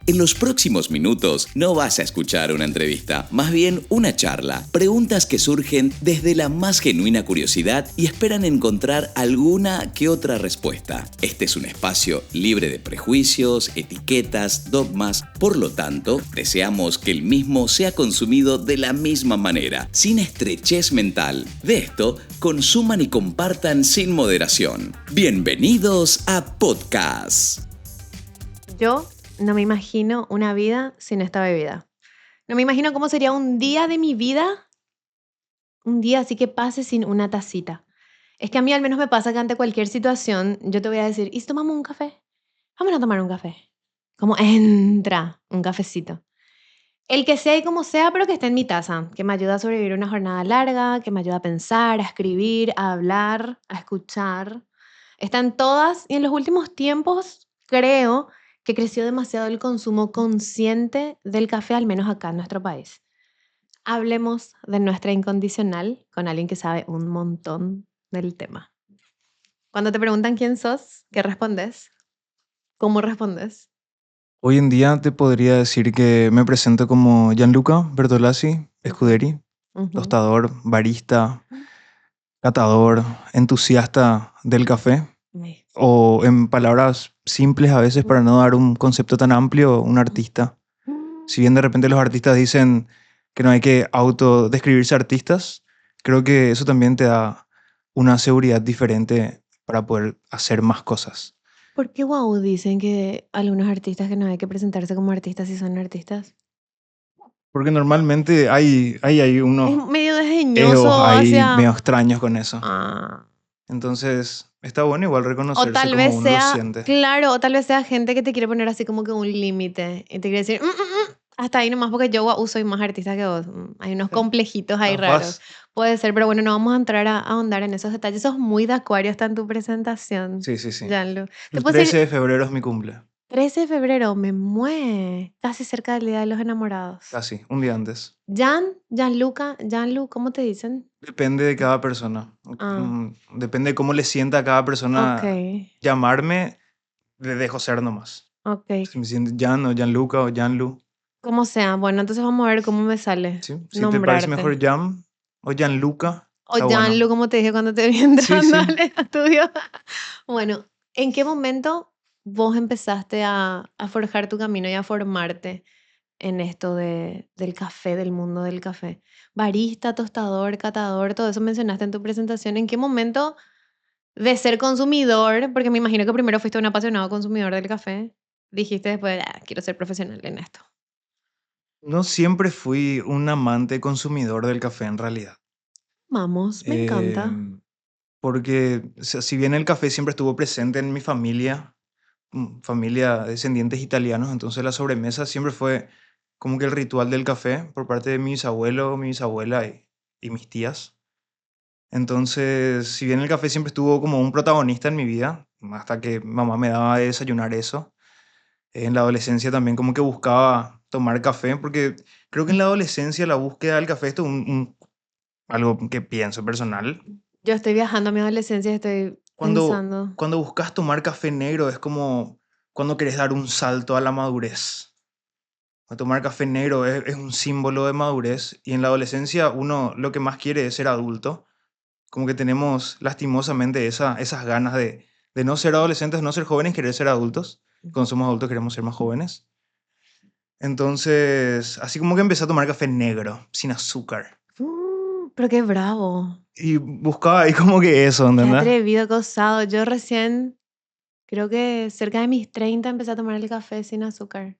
En los próximos minutos no vas a escuchar una entrevista, más bien una charla. Preguntas que surgen desde la más genuina curiosidad y esperan encontrar alguna que otra respuesta. Este es un espacio libre de prejuicios, etiquetas, dogmas. Por lo tanto, deseamos que el mismo sea consumido de la misma manera, sin estrechez mental. De esto, consuman y compartan sin moderación. Bienvenidos a Podcast. Yo no me imagino una vida sin esta bebida. No me imagino cómo sería un día de mi vida, un día así que pase sin una tacita. Es que a mí al menos me pasa que ante cualquier situación yo te voy a decir, ¿y si tomamos un café? Vamos a tomar un café. Como entra un cafecito. El que sea y como sea, pero que esté en mi taza, que me ayuda a sobrevivir una jornada larga, que me ayuda a pensar, a escribir, a hablar, a escuchar. Están todas y en los últimos tiempos creo que creció demasiado el consumo consciente del café, al menos acá en nuestro país. Hablemos de nuestra incondicional con alguien que sabe un montón del tema. Cuando te preguntan quién sos, ¿qué respondes? ¿Cómo respondes? Hoy en día te podría decir que me presento como Gianluca Bertolazzi Scuderi, Ujú. tostador, barista, catador, entusiasta del café, Me- o en palabras simples a veces para no dar un concepto tan amplio, un artista. Si bien de repente los artistas dicen que no hay que autodescribirse artistas, creo que eso también te da una seguridad diferente para poder hacer más cosas. ¿Por qué wow dicen que algunos artistas que no hay que presentarse como artistas si son artistas? Porque normalmente hay Es unos medio egos desdeñoso ahí medio hacia... extraños con eso. Ah. Entonces, está bueno igual O reconocerse tal como vez uno lo sea, siente. claro, o tal vez sea gente que te quiere poner así como que un límite y te quiere decir, hasta ahí nomás porque yo guau, soy más artista que vos. Hay unos complejitos ahí raros. Capaz, Puede ser, pero bueno, no vamos a entrar a ahondar en esos detalles. Sos muy de acuario hasta en tu presentación, sí, sí, sí. Gianlu. Te El puedo 13 decir, de febrero es mi cumple, 13 de febrero, me mueve. Casi cerca del Día de los Enamorados. casi, un día antes. Gianluca, Gianlu, ¿cómo te dicen? Depende de cada persona. Ah, Depende de cómo le sienta a cada ok, persona llamarme, le dejo ser nomás. ok. Si me siente Jan o Gianluca o Gianlu. Como sea, bueno, entonces vamos a ver cómo me sale ¿Sí? Si te parece nombrarte. mejor Jan o Gianluca, O está Janlu, bueno. como te dije cuando te vi Sí, entrando sí. al estudio. Bueno, ¿en qué momento vos empezaste a forjar tu camino y a formarte en esto del café, del mundo del café? Barista, tostador, catador, todo eso mencionaste en tu presentación. ¿En qué momento de ser consumidor, porque me imagino que primero fuiste un apasionado consumidor del café, dijiste después, "Ah, quiero ser profesional en esto"? No siempre fui un amante consumidor del café en realidad. Vamos, me encanta. Em, Porque o sea, si bien el café siempre estuvo presente en mi familia, familia de descendientes italianos, entonces la sobremesa siempre fue como que el ritual del café por parte de mi bisabuelo, mi bisabuela y mis tías. Entonces, si bien el café siempre estuvo como un protagonista en mi vida, hasta que mamá me daba de desayunar eso, en la adolescencia también como que buscaba tomar café, porque creo que en la adolescencia la búsqueda del café, esto es algo que pienso personal. Yo estoy viajando a mi adolescencia y estoy Cuando, pensando. cuando buscas tomar café negro es como cuando querés dar un salto a la madurez. Tomar café negro es un símbolo de madurez y en la adolescencia uno lo que más quiere es ser adulto. Como que tenemos lastimosamente esas ganas de no ser adolescentes, no ser jóvenes, querer ser adultos. Cuando somos adultos queremos ser más jóvenes. Entonces, así como que empecé a tomar café negro, sin azúcar. Pero qué bravo, Y buscaba ahí como que eso, qué ¿entendés? atrevido, qué osado. Yo recién, creo que cerca de mis 30 empecé a tomar el café sin azúcar.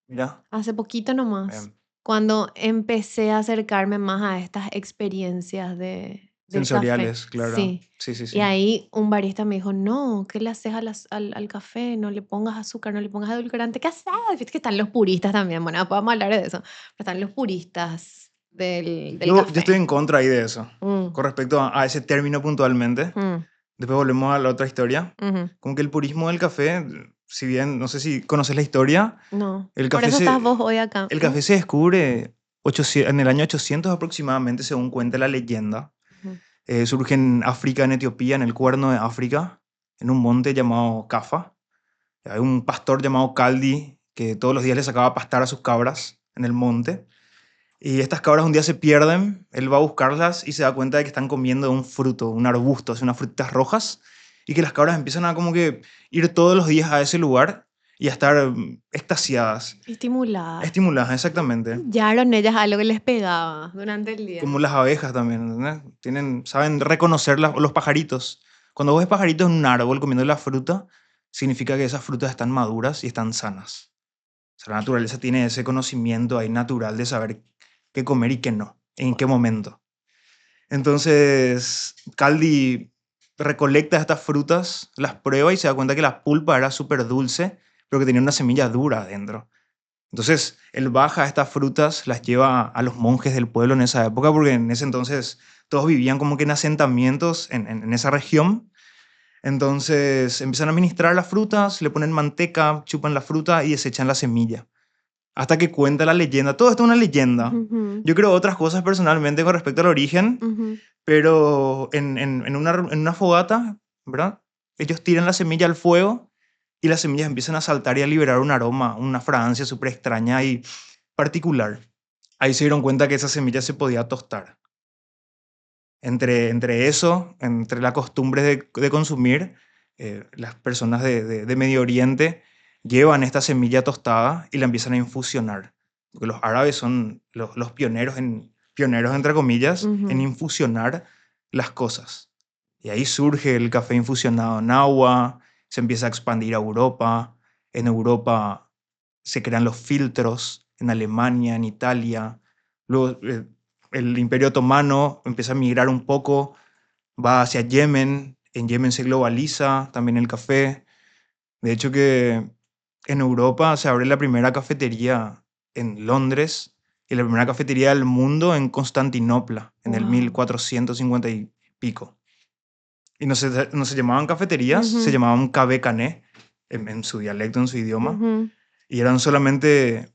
Mira, Hace poquito nomás. em, Cuando empecé a acercarme más a estas experiencias del café. sensoriales, claro. Sí. Sí, sí, Y sí. ahí un barista me dijo, no, ¿qué le haces al café? No le pongas azúcar, no le pongas edulcorante. ¿Qué haces? Viste que están los puristas también. Bueno, podemos hablar de eso. Pero están los puristas del Yo estoy café. en contra ahí de eso, Mm, con respecto a ese término puntualmente. mm, Después volvemos a la otra historia. ujú. Como que el purismo del café, si bien no sé si conoces la historia, No, el por café eso estás vos se, hoy acá. el café se descubre en el año 800 aproximadamente, según cuenta la leyenda. Ujú. Surge en África, en Etiopía, en el Cuerno de África, en un monte llamado Cafa. Hay un pastor llamado Caldi que todos los días le sacaba a pastar a sus cabras en el monte. Y estas cabras un día se pierden, él va a buscarlas y se da cuenta de que están comiendo un fruto, un arbusto, así unas frutas rojas, y que las cabras empiezan a como que ir todos los días a ese lugar y a estar extasiadas, Estimulada. estimuladas, exactamente. Hallaron ellas algo que les pegaba durante el día. Como las abejas también, ¿entendés? Saben reconocer los pajaritos. Cuando vos ves pajaritos en un árbol comiendo la fruta, significa que esas frutas están maduras y están sanas. O sea, la naturaleza tiene ese conocimiento ahí natural de saber qué comer y qué no, en qué momento. Entonces, Caldi recolecta estas frutas, las prueba y se da cuenta que la pulpa era súper dulce, pero que tenía una semilla dura adentro. Entonces, él baja estas frutas, las lleva a los monjes del pueblo en esa época, porque en ese entonces todos vivían como que en asentamientos en esa región. Entonces empiezan a ministrar las frutas, le ponen manteca, chupan la fruta y desechan la semilla. Hasta que cuenta la leyenda. Todo esto es una leyenda. Ujú, Yo creo otras cosas personalmente con respecto al origen, ujú. pero en una fogata, ¿verdad? Ellos tiran la semilla al fuego y las semillas empiezan a saltar y a liberar un aroma, una fragancia súper extraña y particular. Ahí se dieron cuenta que esa semilla se podía tostar. Entre eso, entre la costumbre de consumir, las personas de Medio Oriente llevan esta semilla tostada y la empiezan a infusionar. Porque los árabes son los pioneros, entre comillas, en Ujú. infusionar las cosas. Y ahí surge el café infusionado en agua, se empieza a expandir a Europa. En Europa se crean los filtros, en Alemania, en Italia. Luego, el Imperio Otomano empieza a migrar un poco, va hacia Yemen, en Yemen se globaliza también el café. De hecho que en Europa se abre la primera cafetería en Londres y la primera cafetería del mundo en Constantinopla, en el Wow. 1450 y pico. Y no se llamaban cafeterías, se Ujú, llamaban café cané en su dialecto, en su idioma, ujú. y eran solamente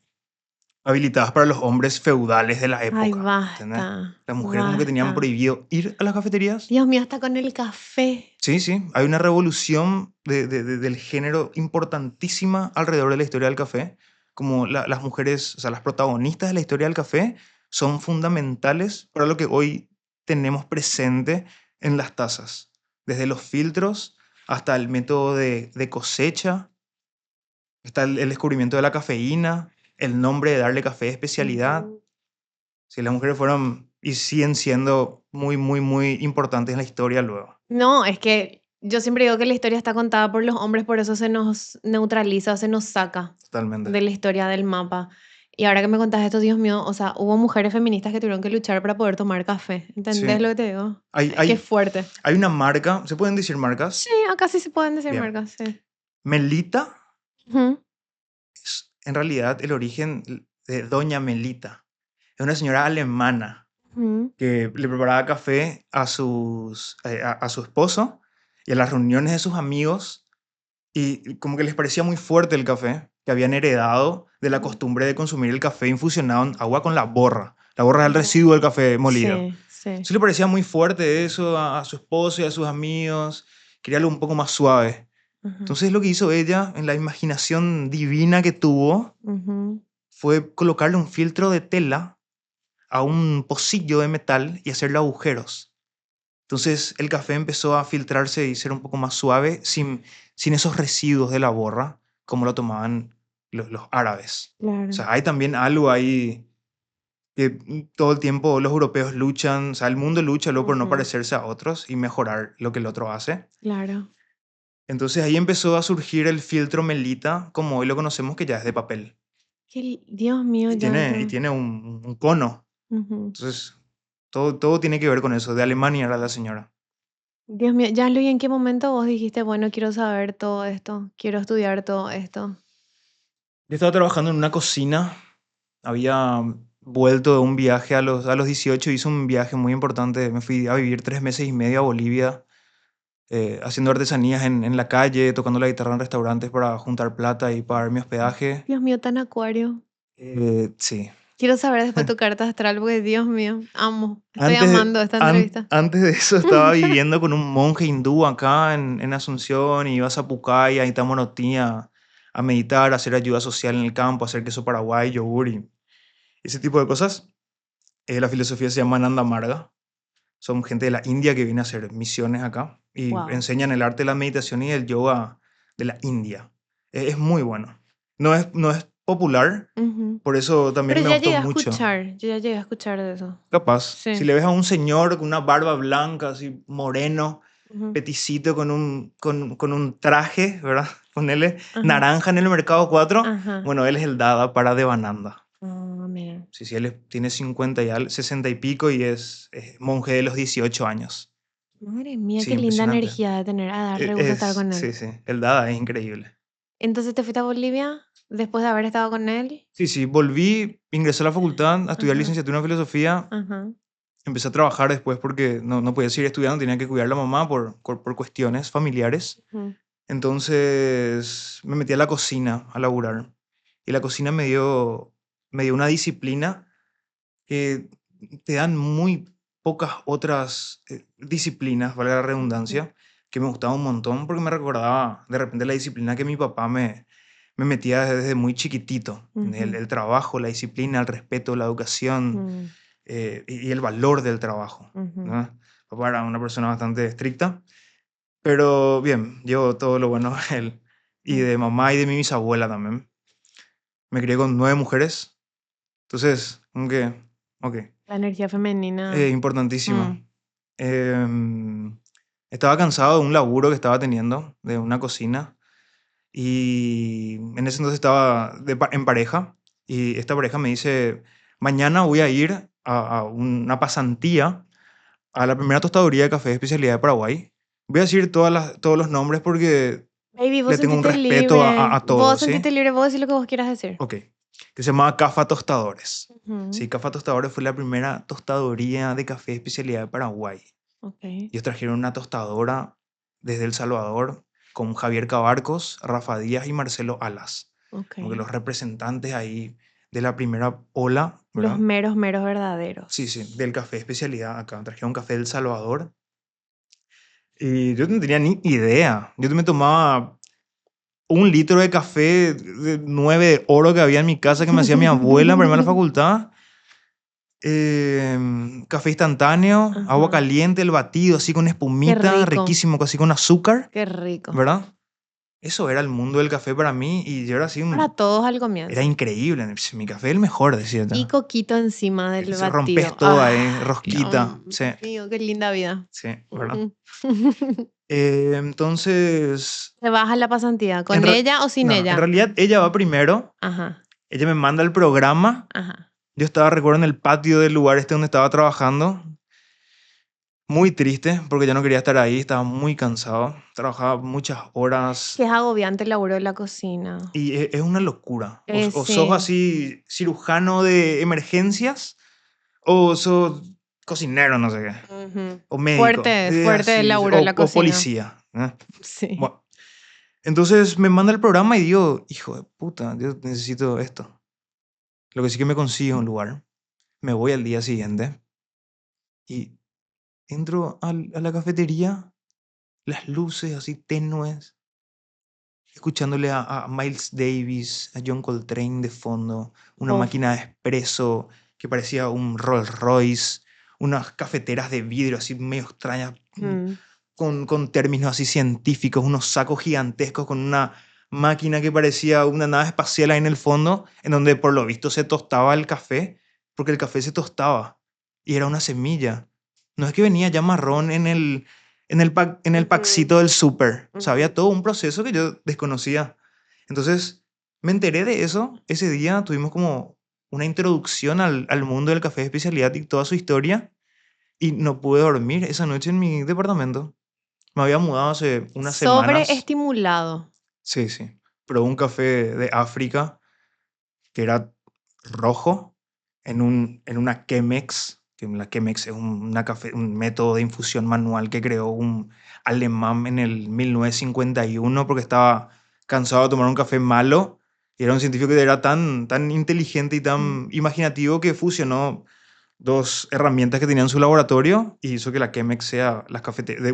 habilitadas para los hombres feudales de la Ay, época, ¿entendés? basta, Las mujeres como que tenían basta. prohibido ir a las cafeterías. Dios mío, hasta con el café. Sí, sí, hay una revolución del género importantísima alrededor de la historia del café, como las mujeres, o sea, las protagonistas de la historia del café son fundamentales para lo que hoy tenemos presente en las tazas, desde los filtros hasta el método de cosecha, hasta el descubrimiento de la cafeína, el nombre de darle café de especialidad. Ujú. Sí, las mujeres fueron y siguen siendo muy, muy, muy importantes en la historia luego. No, es que yo siempre digo que la historia está contada por los hombres, por eso se nos neutraliza, se nos saca Totalmente. de la historia del mapa. Y ahora que me contás esto, Dios mío, o sea, hubo mujeres feministas que tuvieron que luchar para poder tomar café. ¿Entendés Sí. lo que te digo? Hay, Qué hay, fuerte. hay una marca, ¿se pueden decir Sí, marcas? acá sí se pueden decir Bien. marcas, sí. Melita Ujú, es en realidad el origen de Doña Melita. Es una señora alemana ujú. que le preparaba café a su esposo y a las reuniones de sus amigos y como que les parecía muy fuerte el café que habían heredado de la Ujú. costumbre de consumir el café infusionado en agua con la borra. La borra es el Ujú. residuo del café molido. Sí, sí. Sí le parecía muy fuerte eso a su esposo y a sus amigos. Quería algo un poco más suave. Ujú, Entonces lo que hizo ella, en la imaginación divina que tuvo, ujú. fue colocarle un filtro de tela a un pocillo de metal y hacerle agujeros. Entonces el café empezó a filtrarse y ser un poco más suave sin esos residuos de la borra, como lo tomaban los árabes. O Claro, sea, hay también algo ahí que todo el tiempo los europeos luchan, o sea, el mundo lucha luego por no ujú, parecerse a otros y mejorar lo que el otro hace. claro. Entonces ahí empezó a surgir el filtro Melita, como hoy lo conocemos, que ya es de papel. Dios mío, Y ya, tiene, y ya. tiene un cono. Ujú. Entonces, todo tiene que ver con eso. De Alemania era la señora. Dios mío, ya, ¿y en qué momento vos dijiste, bueno, quiero saber todo esto, quiero estudiar todo esto? Yo estaba trabajando en una cocina. Había vuelto de un viaje a los 18. Hice un viaje muy importante. Me fui a vivir 3 meses y medio a Bolivia, haciendo artesanías en la calle, tocando la guitarra en restaurantes para juntar plata y pagar mi hospedaje. Dios mío, tan acuario. Sí. Quiero saber después tu carta astral, porque Dios mío, amo. Estoy Antes de, amando esta entrevista. antes de eso estaba viviendo con un monje hindú acá en Asunción y iba a Zapucay, a Itamonotí, a a meditar, a hacer ayuda social en el campo, a hacer queso paraguay, yogur y ese tipo de cosas. La filosofía se llama Nanda Marga. Son gente de la India que viene a hacer misiones acá y Wow. enseñan el arte de la meditación y el yoga de la India. Es muy bueno. No es popular, Ujú. por eso también Pero me ya gustó llegué a mucho. escuchar, yo ya llegué a escuchar de eso. Capaz, si Sí. le ves a un señor con una barba blanca, así moreno, Ujú. peticito, con un traje, ¿verdad? Ponele Ajá. naranja en el mercado 4. Ajá. Bueno, él es el Dada para Devananda. Ah, mira. Sí, sí, tiene 60 y pico y es monje de los 18 años. Madre mía, Sí, qué linda impresionante. energía de tener. A dar re gusto estar con Sí, él. sí, el Dada es increíble. Entonces te fuiste a Bolivia después de haber estado con él. Sí, sí, volví, ingresé a la facultad a estudiar Ajá. licenciatura en filosofía. Ajá. Empecé a trabajar después porque no podía seguir estudiando, tenía que cuidar a la mamá por cuestiones familiares. Ujú. Entonces me metí a la cocina a laburar. Y la cocina me dio una disciplina que te dan muy pocas otras disciplinas, valga la Ujú. redundancia, que me gustaba un montón porque me recordaba de repente la disciplina que mi papá me metía desde muy chiquitito. El, Ujú. el trabajo, la disciplina, el respeto, la educación Mm. y el valor del trabajo, Ujú. ¿no? Papá era una persona bastante estricta, pero bien, llevo todo lo bueno de él. Y Mm. de mamá y de mi bisabuela también. Me crié con 9 mujeres. Entonces, aunque, ok, La energía femenina. importantísimo. Mm. Em, Estaba cansado de un laburo que estaba teniendo, de una cocina. Y en ese entonces estaba en pareja. Y esta pareja me dice, mañana voy a ir a una pasantía a la primera tostaduría de café de especialidad de Paraguay. Voy a decir todos los nombres porque Baby, vos le tengo un sentiste respeto libre. a Vos todos, sentiste ¿sí? libre, vos decís lo que vos quieras decir. Ok. Que se llamaba Cafa Tostadores. Ujú. Sí, Cafa Tostadores fue la primera tostaduría de café de especialidad de Paraguay. Ok. Ellos trajeron una tostadora desde El Salvador con Javier Cabarcos, Rafa Díaz y Marcelo Alas. Ok. Como que los representantes ahí de la primera ola, Los ¿verdad? meros, meros Sí, sí, verdaderos. del café de especialidad acá. Trajeron café del Salvador. Y yo no tenía ni idea. Yo me tomaba 1 litro de café de 9 de oro que había en mi casa que me hacía mi abuela para irme a la facultad. Café instantáneo, agua Ajá. caliente, el batido así con Qué espumita, rico, riquísimo, casi con azúcar, qué rico. ¿verdad? Eso era el mundo del café para mí y yo era así, Para todos al era comienzo. increíble. Mi café es el mejor, decía yo. Y coquito encima del Se rompes batido. todo ahí, Ay, rosquita. Dios Sí, mío, qué linda vida. sí, ¿verdad? Ujú. Entonces, ¿Te vas a la pasantía en con re- ella o sin no, en ella? realidad ella va primero, Ajá, ella me manda el programa. ajá. Yo estaba, recuerdo, en el patio del lugar este donde estaba trabajando. Muy triste porque ya no quería estar ahí, estaba muy cansado. Trabajaba muchas Qué horas agobiante el laburo de la cocina. y es una locura. O sos Sí. así cirujano de emergencias o sos cocinero, no sé qué, Ujú. o médico, Fuerte, fuerte el así, laburo de la o cocina. policía. Sí. Bueno, entonces me manda el programa y digo, hijo de puta, yo necesito esto. Lo que sí que me consigo un lugar. Me voy al día siguiente y entro a la cafetería, las luces así tenues, escuchándole a Miles Davis, a John Coltrane de fondo, una Uf. máquina de espresso que parecía un Rolls Royce, unas cafeteras de vidrio así medio extrañas, Mm. con términos así científicos, unos sacos gigantescos con una máquina que parecía una nave espacial ahí en el fondo, en donde por lo visto se tostaba el café, porque el café se tostaba y era una semilla. No es que venía ya marrón en el Ujú, packcito del súper. O sea, ujú. había todo un proceso que yo desconocía. Entonces, me enteré de eso. Ese día tuvimos como una introducción al mundo del café de especialidad y toda su historia. Y no pude dormir esa noche en mi departamento. Me había mudado hace unas semanas. Sobreestimulado. Sí, sí. Probé un café de África que era rojo en una Chemex, que la Chemex es un método de infusión manual que creó un alemán en el 1951 porque estaba cansado de tomar un café malo y era un científico que era tan inteligente y Mm. tan imaginativo que fusionó dos herramientas que tenía en su laboratorio y hizo que la Chemex sea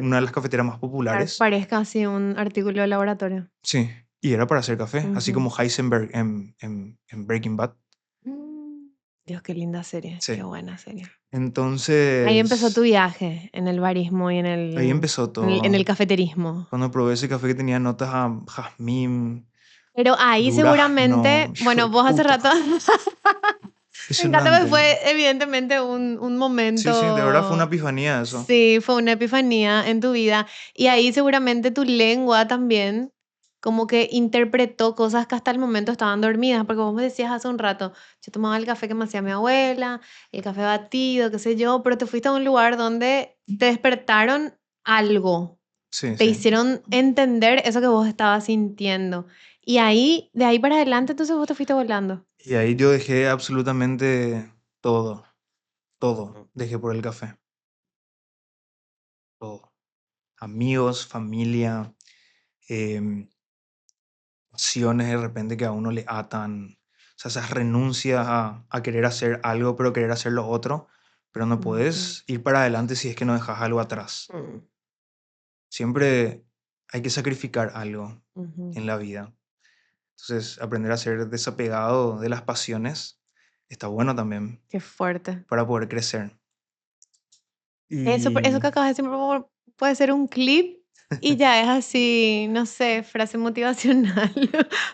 una de las cafeteras más populares. Parezca así un artículo de laboratorio. Sí. y era para hacer café, así Ujú. como Heisenberg en Breaking Bad. Dios, qué linda serie, qué Sí. buena serie. Ahí empezó tu Entonces, viaje en el barismo y en ahí empezó en el todo. cafeterismo. Cuando probé ese café que tenía notas a jazmín, Pero ahí seguramente, durazno, hijo bueno, de vos hace rato, puta. me encanta porque Impresionante. fue evidentemente un Sí, sí, de verdad fue una momento, epifanía eso. sí, fue una epifanía en tu vida. Y ahí seguramente tu lengua también como que interpretó cosas que hasta el momento estaban dormidas, porque vos me decías hace un rato, yo tomaba el café que me hacía mi abuela, el café batido, qué sé yo, pero te fuiste a un lugar donde te despertaron algo, Sí, te sí. hicieron entender eso que vos estabas sintiendo. Y ahí, de ahí para adelante, entonces vos te fuiste volando. Y ahí yo dejé absolutamente todo, todo. Dejé por el café, todo. Amigos, familia, em, pasiones de repente que a uno le atan. O sea, esas renuncias a querer hacer algo, pero querer hacer lo otro. Pero no Ujú. puedes ir para adelante si es que no dejas algo atrás. Mm. Siempre hay que sacrificar algo Ujú. en la vida. Entonces, aprender a ser desapegado de las pasiones está bueno también Qué fuerte. para poder crecer. Eso Y que acabas de decir puede ser un clip y ya es así, no sé, frase motivacional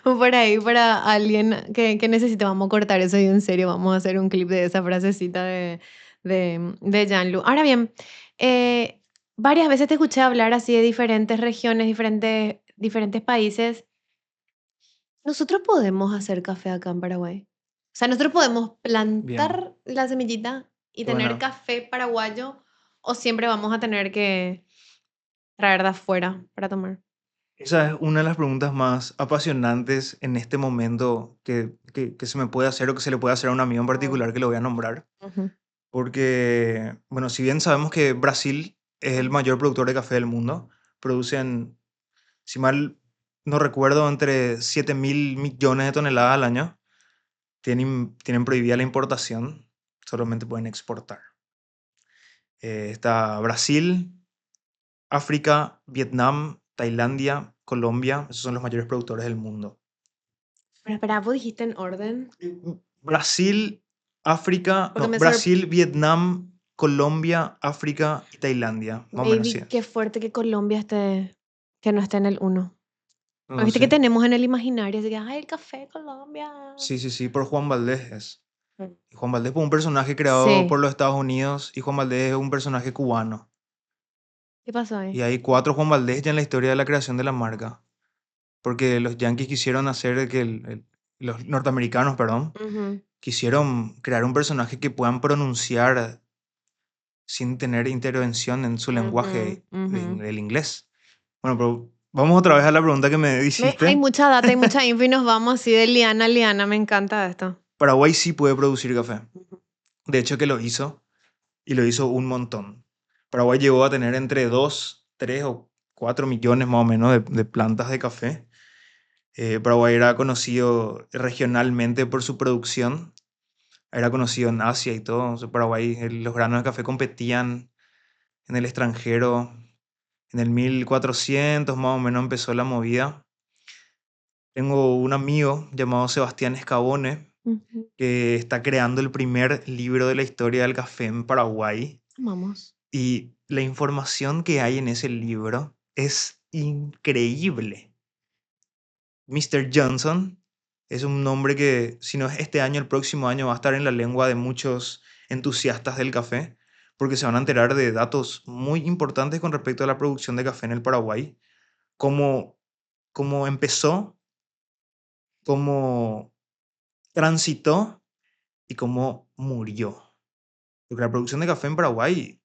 o por ahí para alguien que necesite. Vamos a cortar eso y en serio vamos a hacer un clip de esa frasecita de Jean-Lu. Ahora bien, eh, varias veces te escuché hablar así de diferentes regiones, diferentes países. Nosotros podemos hacer café acá en Paraguay. O sea, nosotros podemos bien, plantar la semillita y qué tener buena. café paraguayo o siempre vamos a tener que traer de afuera para tomar. Esa es una de las preguntas más apasionantes en este momento que se me puede hacer o que se le puede hacer a un amigo en Mm. particular que lo voy a nombrar. Ujú. Porque, bueno, si bien sabemos que Brasil es el mayor productor de café del mundo, producen, si mal no recuerdo, entre 7.000 millones de toneladas al año. Tienen prohibida la importación, solamente pueden exportar. Está Brasil, África, Vietnam, Tailandia, Colombia, esos son los mayores productores del mundo. Pero espera, ¿vos dijiste en orden? Brasil, África, Porque no, me Brasil, Vietnam, Colombia, África y Tailandia, más o menos así baby, qué es. fuerte que Colombia que no esté en el uno. No, Viste que sí. tenemos en el imaginario, así que, ay, el café Colombia. Sí, sí, sí, por Juan Valdés es. Mm. Y Juan Valdés fue un personaje creado por Sí. los Estados Unidos y Juan Valdés es un personaje cubano. ¿Qué pasó Y ahí? hay 4 Juan Valdés ya en la historia de la creación de la marca. Porque los yanquis quisieron hacer que los norteamericanos, perdón, Ujú, quisieron crear un personaje que puedan pronunciar sin tener intervención en su ujú, lenguaje ujú. del inglés. Bueno, pero vamos otra vez a la pregunta que me Hay hiciste. mucha data, hay mucha info y nos vamos así de liana a liana. Me encanta esto. Paraguay sí puede producir café. Ujú. De hecho que lo hizo y lo hizo un montón. Paraguay llegó a tener entre 2, 3 o 4 millones más o menos de plantas de café. Paraguay era conocido regionalmente por su producción. Era conocido en Asia y todo. O sea, Paraguay, los granos de café competían en el extranjero. En el 1400 más o menos empezó la movida. Tengo un amigo llamado Sebastián Escabone Ujú. que está creando el primer libro de la historia del café en Paraguay. Vamos. Y la información que hay en ese libro es increíble. Mr. Johnson es un nombre que, si no es este año, el próximo año va a estar en la lengua de muchos entusiastas del café, porque se van a enterar de datos muy importantes con respecto a la producción de café en el Paraguay, cómo, cómo empezó, cómo transitó y cómo murió. Porque la producción de café en Paraguay,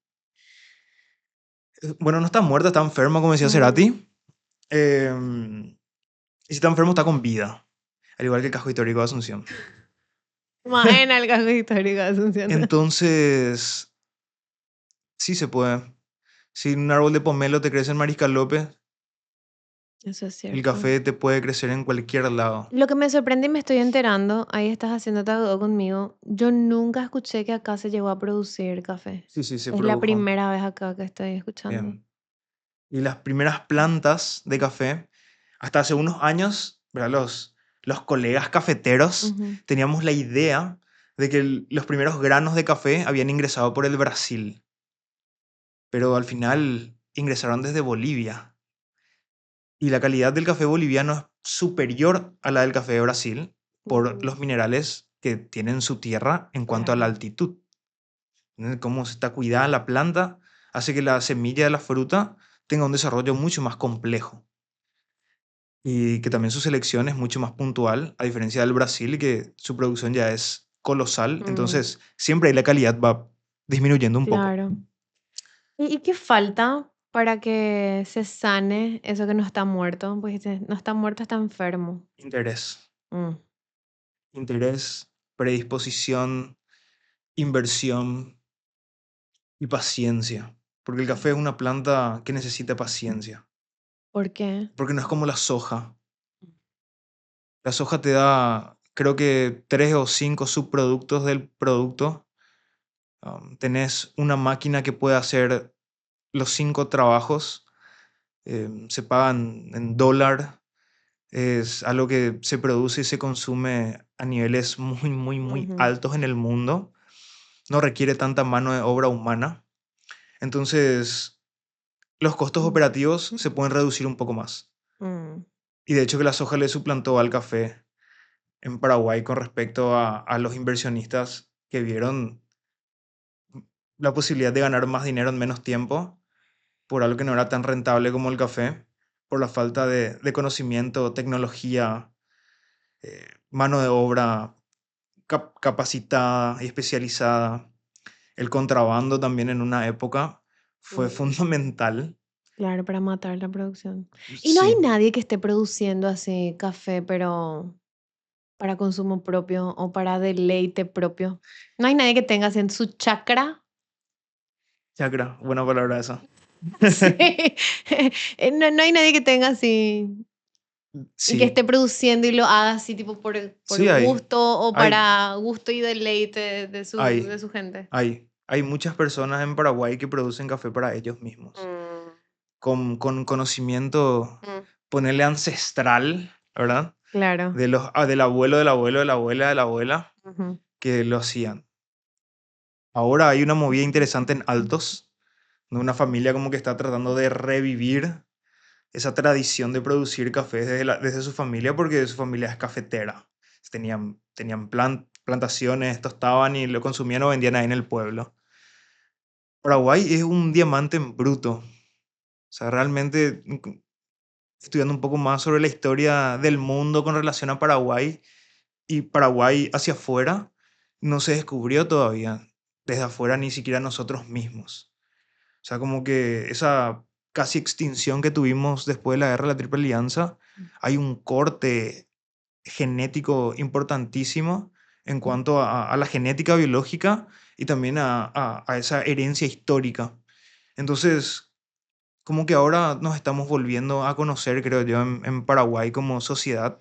bueno, no está muerta, está enferma, como decía Mm. Cerati, y si está enfermo está con vida, al igual que el casco histórico de Asunción. Maena, el casco histórico de Asunción. Entonces, sí se puede. Si un árbol de pomelo te crece en Mariscal López, Eso es el cierto. café te puede crecer en cualquier lado. Lo que me sorprende y me estoy enterando, ahí estás haciéndote algo conmigo. Yo nunca escuché que acá se llegó a producir café. Sí, sí, se Es la produjo. primera vez acá que estoy escuchando. Bien. Y las primeras plantas de café, hasta hace unos años, ¿verdad? Los colegas cafeteros Ujú. teníamos la idea de que los primeros granos de café habían ingresado por el Brasil, pero al final ingresaron desde Bolivia. Y la calidad del café boliviano es superior a la del café de Brasil por Ujú. los minerales que tiene en su tierra en cuanto a la Claro. altitud. Cómo se está cuidada la planta hace que la semilla de la fruta tenga un desarrollo mucho más complejo y que también su selección es mucho más puntual, a diferencia del Brasil, que su producción ya es colosal. Mm, Entonces, siempre ahí la calidad va disminuyendo un poco. claro. ¿Y qué falta para que se sane eso que no está muerto? Pues dice, no está muerto, está enfermo. Interés. Mm, Interés, predisposición, inversión y paciencia. Porque el café es una planta que necesita paciencia. ¿por qué? Porque no es como la soja. La soja te da, creo que 3 o 5 subproductos del producto. Tenés una máquina que puede hacer los 5 trabajos. Se pagan en dólar. Es algo que se produce y se consume a niveles muy, muy, muy Ujú. altos en el mundo. No requiere tanta mano de obra humana. Entonces, los costos Mm, operativos se pueden reducir un poco más. mm, Y de hecho que la soja le suplantó al café en Paraguay con respecto a los inversionistas que vieron la posibilidad de ganar más dinero en menos tiempo por algo que no era tan rentable como el café, por la falta de conocimiento, tecnología, mano de obra capacitada y especializada. El contrabando también en una época fue mm. fundamental. Claro, para matar la producción. Y no hay Sí, nadie que esté produciendo así café, pero para consumo propio o para deleite propio. No hay nadie que tenga así en su chakra. chakra, buena palabra esa. Sí. No hay nadie que tenga así y que esté Sí, produciendo y lo haga así tipo por sí hay, gusto o hay, para gusto y deleite de hay, su gente. hay. Hay muchas personas en Paraguay que producen café para ellos mismos, Mm, con conocimiento, mm, ponerle ancestral, ¿verdad? claro. Del abuelo, del abuelo, de la abuela, de la abuela, Ujú. que lo hacían. Ahora hay una movida interesante en Altos, de una familia como que está tratando de revivir esa tradición de producir café desde su familia, porque su familia es cafetera. Tenían plantaciones, tostaban y lo consumían o vendían ahí en el pueblo. Paraguay es un diamante en bruto. O sea, realmente estudiando un poco más sobre la historia del mundo con relación a Paraguay y Paraguay hacia afuera, no se descubrió todavía. Desde afuera ni siquiera nosotros mismos. O sea, como que esa casi extinción que tuvimos después de la guerra de la Triple Alianza, hay un corte genético importantísimo en cuanto a la genética biológica y también a esa herencia histórica. Entonces, como que ahora nos estamos volviendo a conocer, creo yo, en Paraguay como sociedad,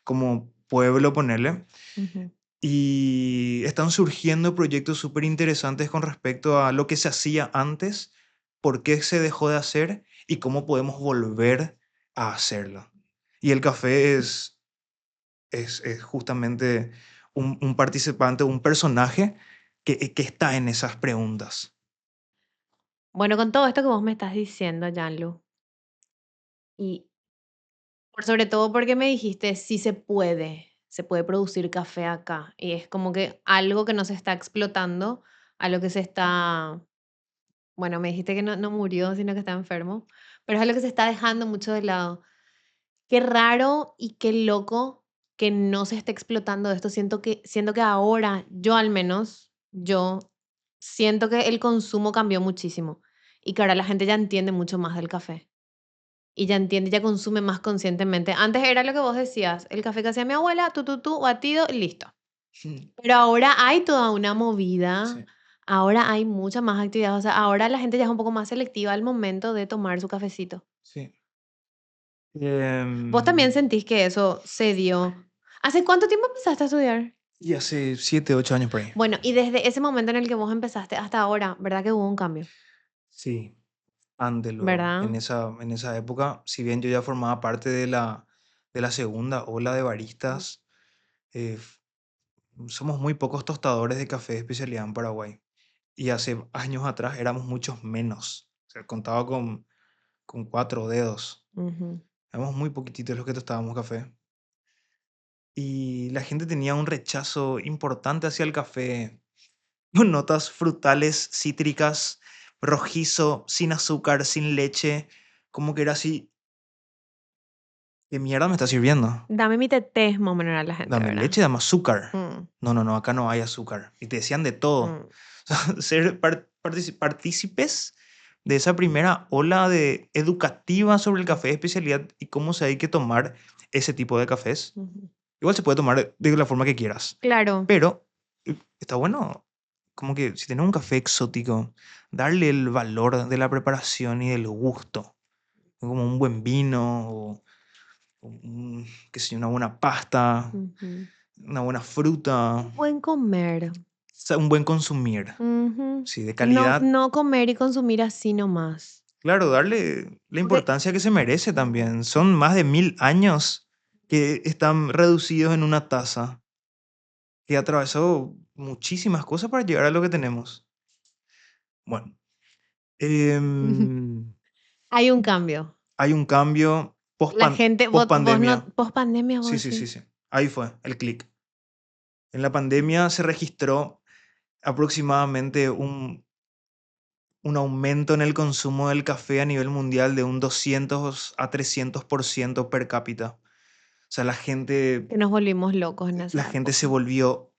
como pueblo, ponerle. Ujú. Y están surgiendo proyectos súper interesantes con respecto a lo que se hacía antes, por qué se dejó de hacer y cómo podemos volver a hacerlo. Y el café es justamente un participante, un personaje que está en esas preguntas. Bueno, con todo esto que vos me estás diciendo, Janlu, y por sobre todo porque me dijiste, sí se puede producir café acá. Y es como que algo que no se está explotando, a lo que se está, bueno, me dijiste que no murió, sino que está enfermo, pero es algo que se está dejando mucho de lado. Qué raro y qué loco que no se esté explotando esto. Siento que ahora, yo al menos, yo siento que el consumo cambió muchísimo y que ahora la gente ya entiende mucho más del café. Y ya entiende, ya consume más conscientemente. Antes era lo que vos decías, el café que hacía mi abuela, tú, batido, listo. Mm, Pero ahora hay toda una movida, sí, ahora hay mucha más actividad, o sea, ahora la gente ya es un poco más selectiva al momento de tomar su cafecito. sí. ¿Vos también sentís que eso se dio? ¿Hace cuánto tiempo empezaste a estudiar? Y hace 7, 8 años por ahí. Bueno, y desde ese momento en el que vos empezaste hasta ahora, ¿verdad que hubo un cambio? Sí, antes luego. ¿Verdad? En esa época, si bien yo ya formaba parte de de la segunda ola de baristas. eh, Somos muy pocos tostadores de café de especialidad en Paraguay. Y hace años atrás éramos muchos menos. O sea, contaba con 4 dedos. Ujú. Éramos muy poquititos los que tostábamos café. Y la gente tenía un rechazo importante hacia el café, con notas frutales, cítricas, rojizo, sin azúcar, sin leche, como que era así, ¿qué mierda me está sirviendo? Dame mi teté, más o menos era la gente, Dame ¿verdad? leche, dame azúcar. Mm, No, no, no, acá no hay azúcar. Y te decían de todo. mm. O sea, ser partícipes de esa primera ola de educativa sobre el café de especialidad y cómo se hay que tomar ese tipo de cafés. Ujú. Igual se puede tomar de la forma que quieras, Claro. pero está bueno como que si tenés un café exótico, darle el valor de la preparación y del gusto, como un buen vino o qué sé yo, una buena pasta, Ujú. una buena fruta, Buen comer. un buen consumir, Ujú. sí, de No, calidad. no comer y consumir así nomás. Claro, darle la Porque importancia que se merece también. Son más de 1000 años que están reducidos en una taza, que atravesó muchísimas cosas para llegar a lo que tenemos. Bueno, em, hay un cambio. hay un cambio La gente, post vos no, pandemia. post pandemia, Sí, vos sí, sí, sí. sí. Ahí fue el clic. En la pandemia se registró aproximadamente un aumento en el consumo del café a nivel mundial de un 200 a 300% per cápita. O sea, Que nos volvimos locos en la esa gente se época. volvió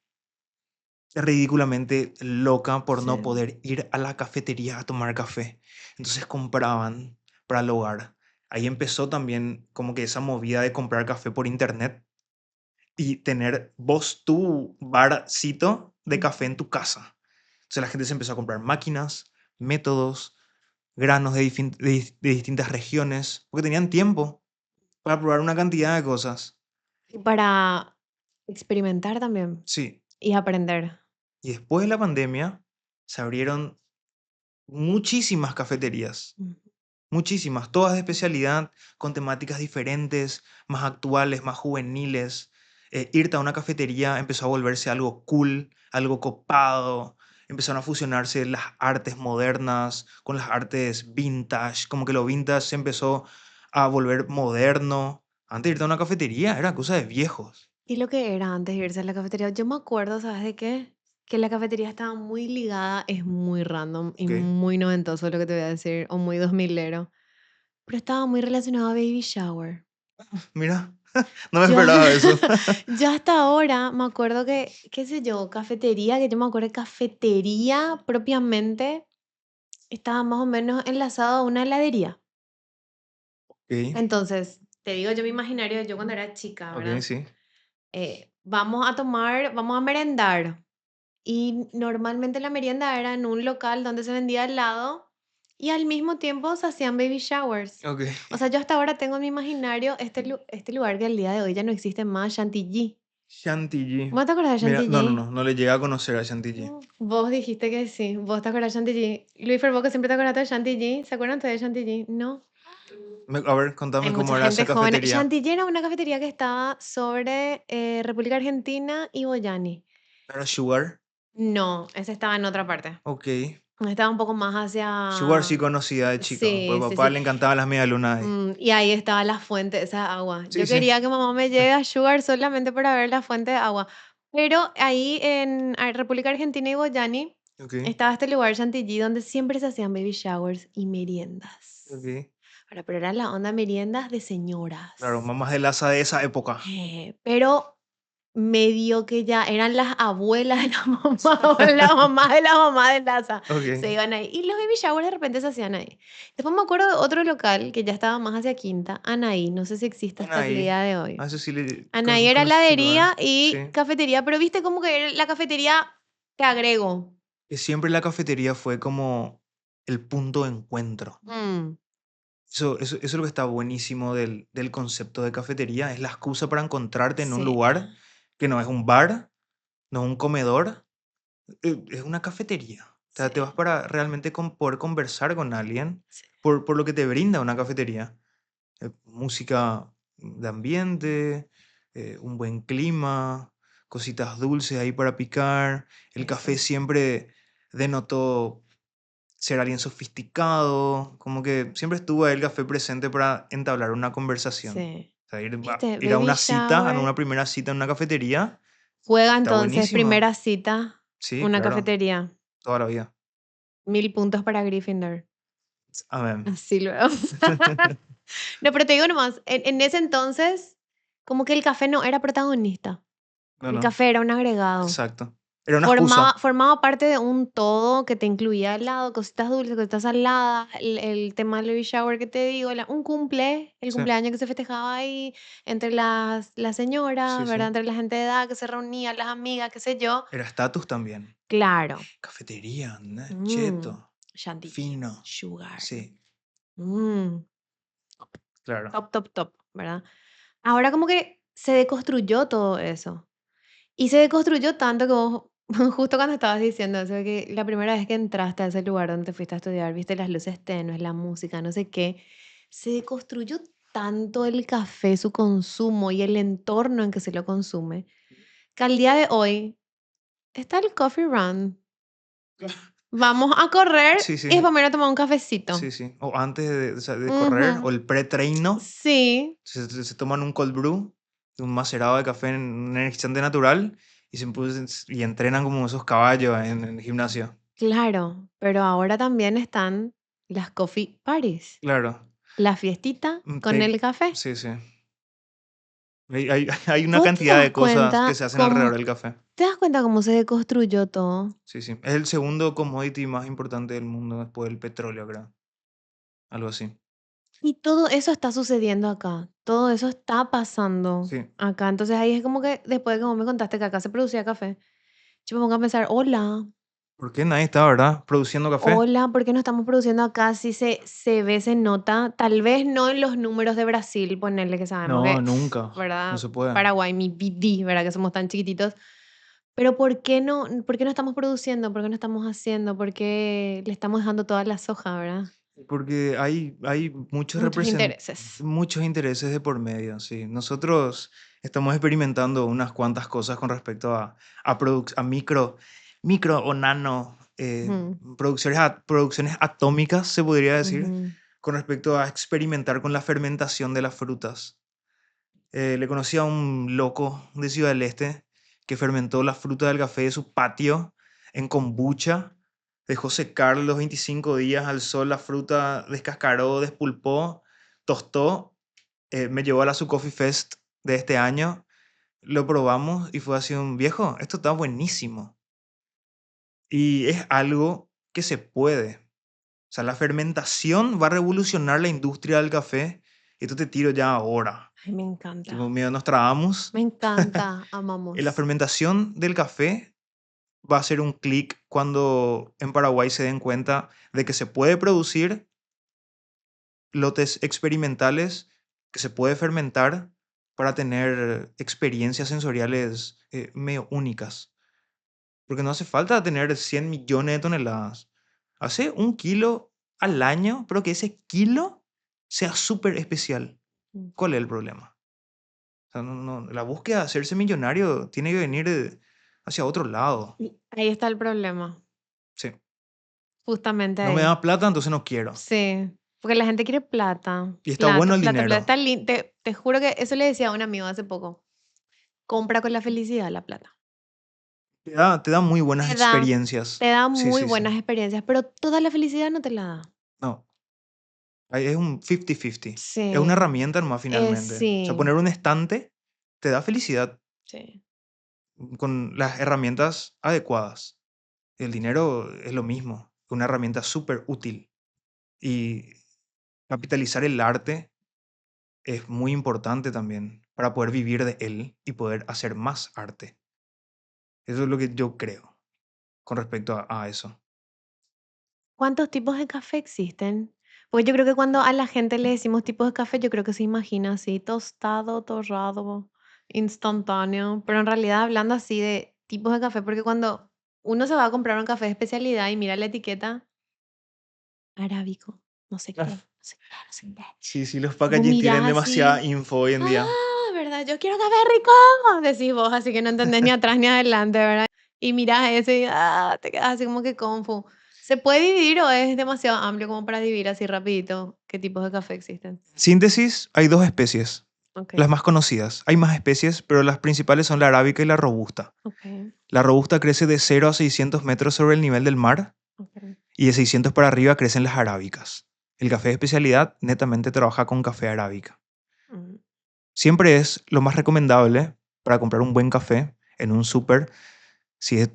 ridículamente loca por no Sí. poder ir a la cafetería a tomar café. Entonces compraban para el hogar. Ahí empezó también como que esa movida de comprar café por internet y tener vos tu barcito de café Ujú. en tu casa. Entonces la gente se empezó a comprar máquinas, métodos, granos de distintas regiones, porque tenían tiempo para probar una cantidad de cosas. Y para experimentar también Sí, y aprender. y después de la pandemia se abrieron muchísimas cafeterías, Ujú. muchísimas, todas de especialidad, con temáticas diferentes, más actuales, más juveniles. Irte a una cafetería empezó a volverse algo cool, algo copado. Empezaron a fusionarse las artes modernas con las artes vintage, como que lo vintage se empezó a volver moderno. Antes de irte a una cafetería era cosa de viejos. Y lo que era antes de irse a la cafetería, yo me acuerdo, ¿sabes de qué? Que la cafetería estaba muy ligada, es muy random y Ok, muy noventoso lo que te voy a decir, o muy 2000ero, pero estaba muy relacionado a baby shower. mira, no me Yo, esperaba eso. yo hasta ahora me acuerdo que, qué sé yo, cafetería, que yo me acuerdo de cafetería propiamente, estaba más o menos enlazado a una heladería. Ok, Entonces, te digo yo mi imaginario, yo cuando era chica, ok, ¿verdad? sí. Vamos a tomar, vamos a merendar. Y normalmente la merienda era en un local donde se vendía helado y al mismo tiempo se hacían baby showers. Ok. O sea, yo hasta ahora tengo en mi imaginario este lugar que al día de hoy ya no existe más, Chantilly. Chantilly. ¿Vos te acordás de Mira, no, no, Chantilly? no, no le llega a conocer a Chantilly. Vos dijiste que sí, vos te acordás de Chantilly. Luis Ferbo, que siempre te acordás de Chantilly. ¿Se acuerdan ustedes de Chantilly? No. A ver, Hay contame mucha cómo era esa gente joven. cafetería. Chantilly era una cafetería que estaba sobre República Argentina y Boyani. ¿Era Sugar? No, ese estaba en otra parte. Ok. Estaba un poco más Sugar sí hacia... conocida de chico. Pues Sí, sí, papá sí. le encantaban las medialunas ahí. Y ahí estaba la fuente, esa agua. Sí, Yo sí. quería que mamá me lleve a Sugar solamente para ver la fuente de agua. Pero ahí en República Argentina y Boyani Ok, estaba este lugar Chantilly donde siempre se hacían baby showers y meriendas. ok. Ahora, pero era la onda meriendas de Claro, señoras. mamás de Laza de esa época. Pero medio que ya eran las abuelas de la mamá o la mamá de la mamá de Laza. Se Ok. iban ahí. Y los baby showers de repente se hacían ahí. Después me acuerdo de otro local que ya estaba más hacia Quinta, Anaí. No sé si existe hasta el Anaí. día de A hoy. eso sí le Anaí era conocí ese heladería lugar. y Sí. cafetería, pero viste como que era la cafetería que agrego. Que siempre la cafetería fue como el punto de encuentro. Mm, Eso es lo que está buenísimo del concepto de cafetería. Es la excusa para encontrarte en un sí, lugar que no es un bar, no es un comedor, es una cafetería. O sí, sea, te vas para realmente poder conversar con alguien sí. por lo que te brinda una cafetería. Música, de ambiente, un buen clima, cositas dulces ahí para picar. El café Eso. siempre denotó ser alguien sofisticado, como que siempre estuvo ahí el café presente para entablar una conversación. Sí. O sea, ¿Viste? ir a Baby una cita, a una shower. primera cita en una cafetería, Juega está entonces, buenísimo. primera cita, Sí, una claro, cafetería. toda la vida. 1000 puntos para Gryffindor. Amén. Así luego. No, pero te digo nomás, en ese entonces, como que el café no era protagonista. No, El no, café era un agregado. exacto. Era una Formaba, excusa. formaba parte de un todo que te incluía helado, cositas dulces, cositas saladas, el tema del baby shower que te digo, el Sí, cumpleaños que se festejaba ahí entre las sí, señoras, ¿verdad? sí. Entre la gente de edad que se reunía, las amigas, qué sé yo. Era estatus también. Claro. Cafetería, ¿no? Mm, Cheto, chantilly, fino. sugar. Sí, Mm, claro. top, top, top, ¿verdad? Ahora como que se deconstruyó todo eso. Y se deconstruyó tanto que vos, justo cuando estabas diciendo eso, que la primera vez que entraste a ese lugar donde te fuiste a estudiar, viste las luces tenues, la música, no sé qué, se deconstruyó tanto el café, su consumo y el entorno en que se lo consume, que al día de hoy está el coffee run. Vamos a correr Sí, y sí, después me voy a tomar un cafecito. sí, sí. O antes de, o sea, de correr, o Ujú. el pre-treino, Sí, se toman un cold brew, un macerado de café en un energizante natural y, y entrenan como esos caballos en el gimnasio. claro, pero ahora también están las coffee parties, Claro. la fiestita Un con take. el café. Sí, sí. Hay una ¿Vos te cantidad das de cosas que cuenta se hacen alrededor cómo, del café. te das cuenta cómo se deconstruyó todo? Sí, sí. Es el segundo commodity más importante del mundo después del petróleo, creo. Algo así. Y todo eso está sucediendo acá. Todo eso está pasando Sí. acá. Entonces ahí es como que después de que vos me contaste que acá se producía café, yo me pongo a pensar, hola, ¿Por qué nadie está, verdad? Produciendo café. hola, ¿por qué no estamos produciendo acá? Si se ve, se nota, tal vez no en los números de Brasil, ponerle que sabemos No, que, nunca. No ¿verdad? se puede. Paraguay, mi BD, ¿verdad? Que somos tan chiquititos. Pero por qué no estamos produciendo? ¿Por qué no estamos haciendo? ¿Por qué le estamos dejando toda la soja, verdad? Porque hay Muchos intereses. muchos intereses de por medio, sí. Nosotros estamos experimentando unas cuantas cosas con respecto a micro o nano Ujú, producciones atómicas, se podría decir, ujú. con respecto a experimentar con la fermentación de las frutas. Le conocí a un loco de Ciudad del Este que fermentó la fruta del café de su patio en kombucha, dejó secar los 25 días al sol la fruta, descascaró, despulpó, tostó, me llevó a la Su Coffee Fest de este año, lo probamos y fue así un viejo, esto está buenísimo. Y es algo que se puede. O sea, la fermentación va a revolucionar la industria del café. Esto te tiro ya ahora. Ay, me encanta. Tipo, mira, nos trabamos. Me encanta. La Amamos. fermentación del café va a ser un clic cuando en Paraguay se den cuenta de que se puede producir lotes experimentales, que se puede fermentar para tener experiencias sensoriales medio únicas. Porque no hace falta tener 100 millones de toneladas. Hace 1 kilo al año, pero que ese kilo sea súper especial. Mm. ¿Cuál es el problema? O sea, la búsqueda de hacerse millonario tiene que venir hacia otro lado. Y ahí está el problema. Sí. Justamente No me ahí. da plata, entonces no quiero. Sí. Porque la gente quiere plata. Y está Plata, bueno el plata, plata. dinero. Te juro que eso le decía a un amigo hace poco. Compra con la felicidad la plata. Te da muy buenas Te da, experiencias. te da Sí, muy sí, sí. buenas experiencias, pero toda la felicidad no te la da. No, es un 50-50. Es una Sí. herramienta nomás finalmente. O sea, Sí. poner un estante te da felicidad Sí. con las herramientas adecuadas. El dinero es lo mismo, una herramienta súper útil. Y capitalizar el arte es muy importante también para poder vivir de él y poder hacer más arte. Eso es lo que yo creo con respecto a eso. ¿Cuántos tipos de café existen? Pues yo creo que cuando a la gente le decimos tipos de café, yo creo que se imagina así, tostado, torrado, instantáneo, pero en realidad hablando así de tipos de café, porque cuando uno se va a comprar un café de especialidad y mira la etiqueta, arábico, no sé Ah, qué, no Sí, los Vos packaging tienen mirás demasiada así, info hoy en día. ¿verdad? Yo quiero café rico, decís vos, así que no entendés ni atrás ni adelante, ¿verdad? Y mirás eso y te quedas así como que confu. ¿Se puede dividir o es demasiado amplio como para dividir así rapidito qué tipos de café existen? Síntesis, hay dos especies, Ok, las más conocidas. Hay más especies, pero las principales son la arábica y la robusta. ok, La robusta crece de 0 a 600 metros sobre el nivel del mar ok. y de 600 para arriba crecen las arábicas. El café de especialidad netamente trabaja con café arábica. Mm, Siempre es lo más recomendable para comprar un buen café en un súper, si es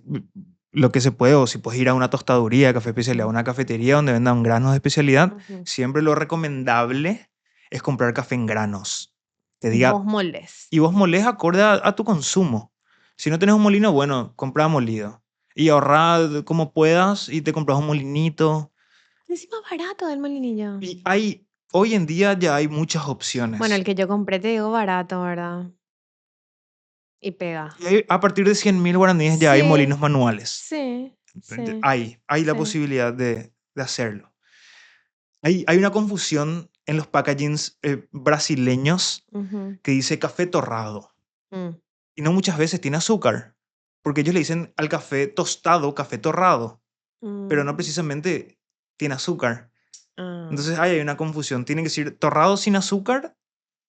lo que se puede, o si puedes ir a una tostaduría de café de especialidad, a mm, una cafetería donde vendan granos de especialidad, ujú. siempre lo recomendable es comprar café en granos. Te Y vos diga, molés. y vos molés acorde a tu consumo. Si no tenés un molino, bueno, compra molido. Y ahorrá como puedas y te compras un molinito. Encima barato del molinillo. Y hoy en día ya hay muchas Bueno, el opciones. que yo compré te digo barato, ¿verdad? Y pega. Y a partir de 100.000 guaraníes ya hay Sí, molinos manuales. sí, sí, Hay la sí. posibilidad de hacerlo. Hay una confusión en los packagings brasileños Ujú, que dice café torrado. mm, Y no muchas veces tiene azúcar. Porque ellos le dicen al café tostado, café torrado. Pero no mm, precisamente tiene azúcar. ah, Entonces ahí hay una confusión. Tiene que decir torrado sin azúcar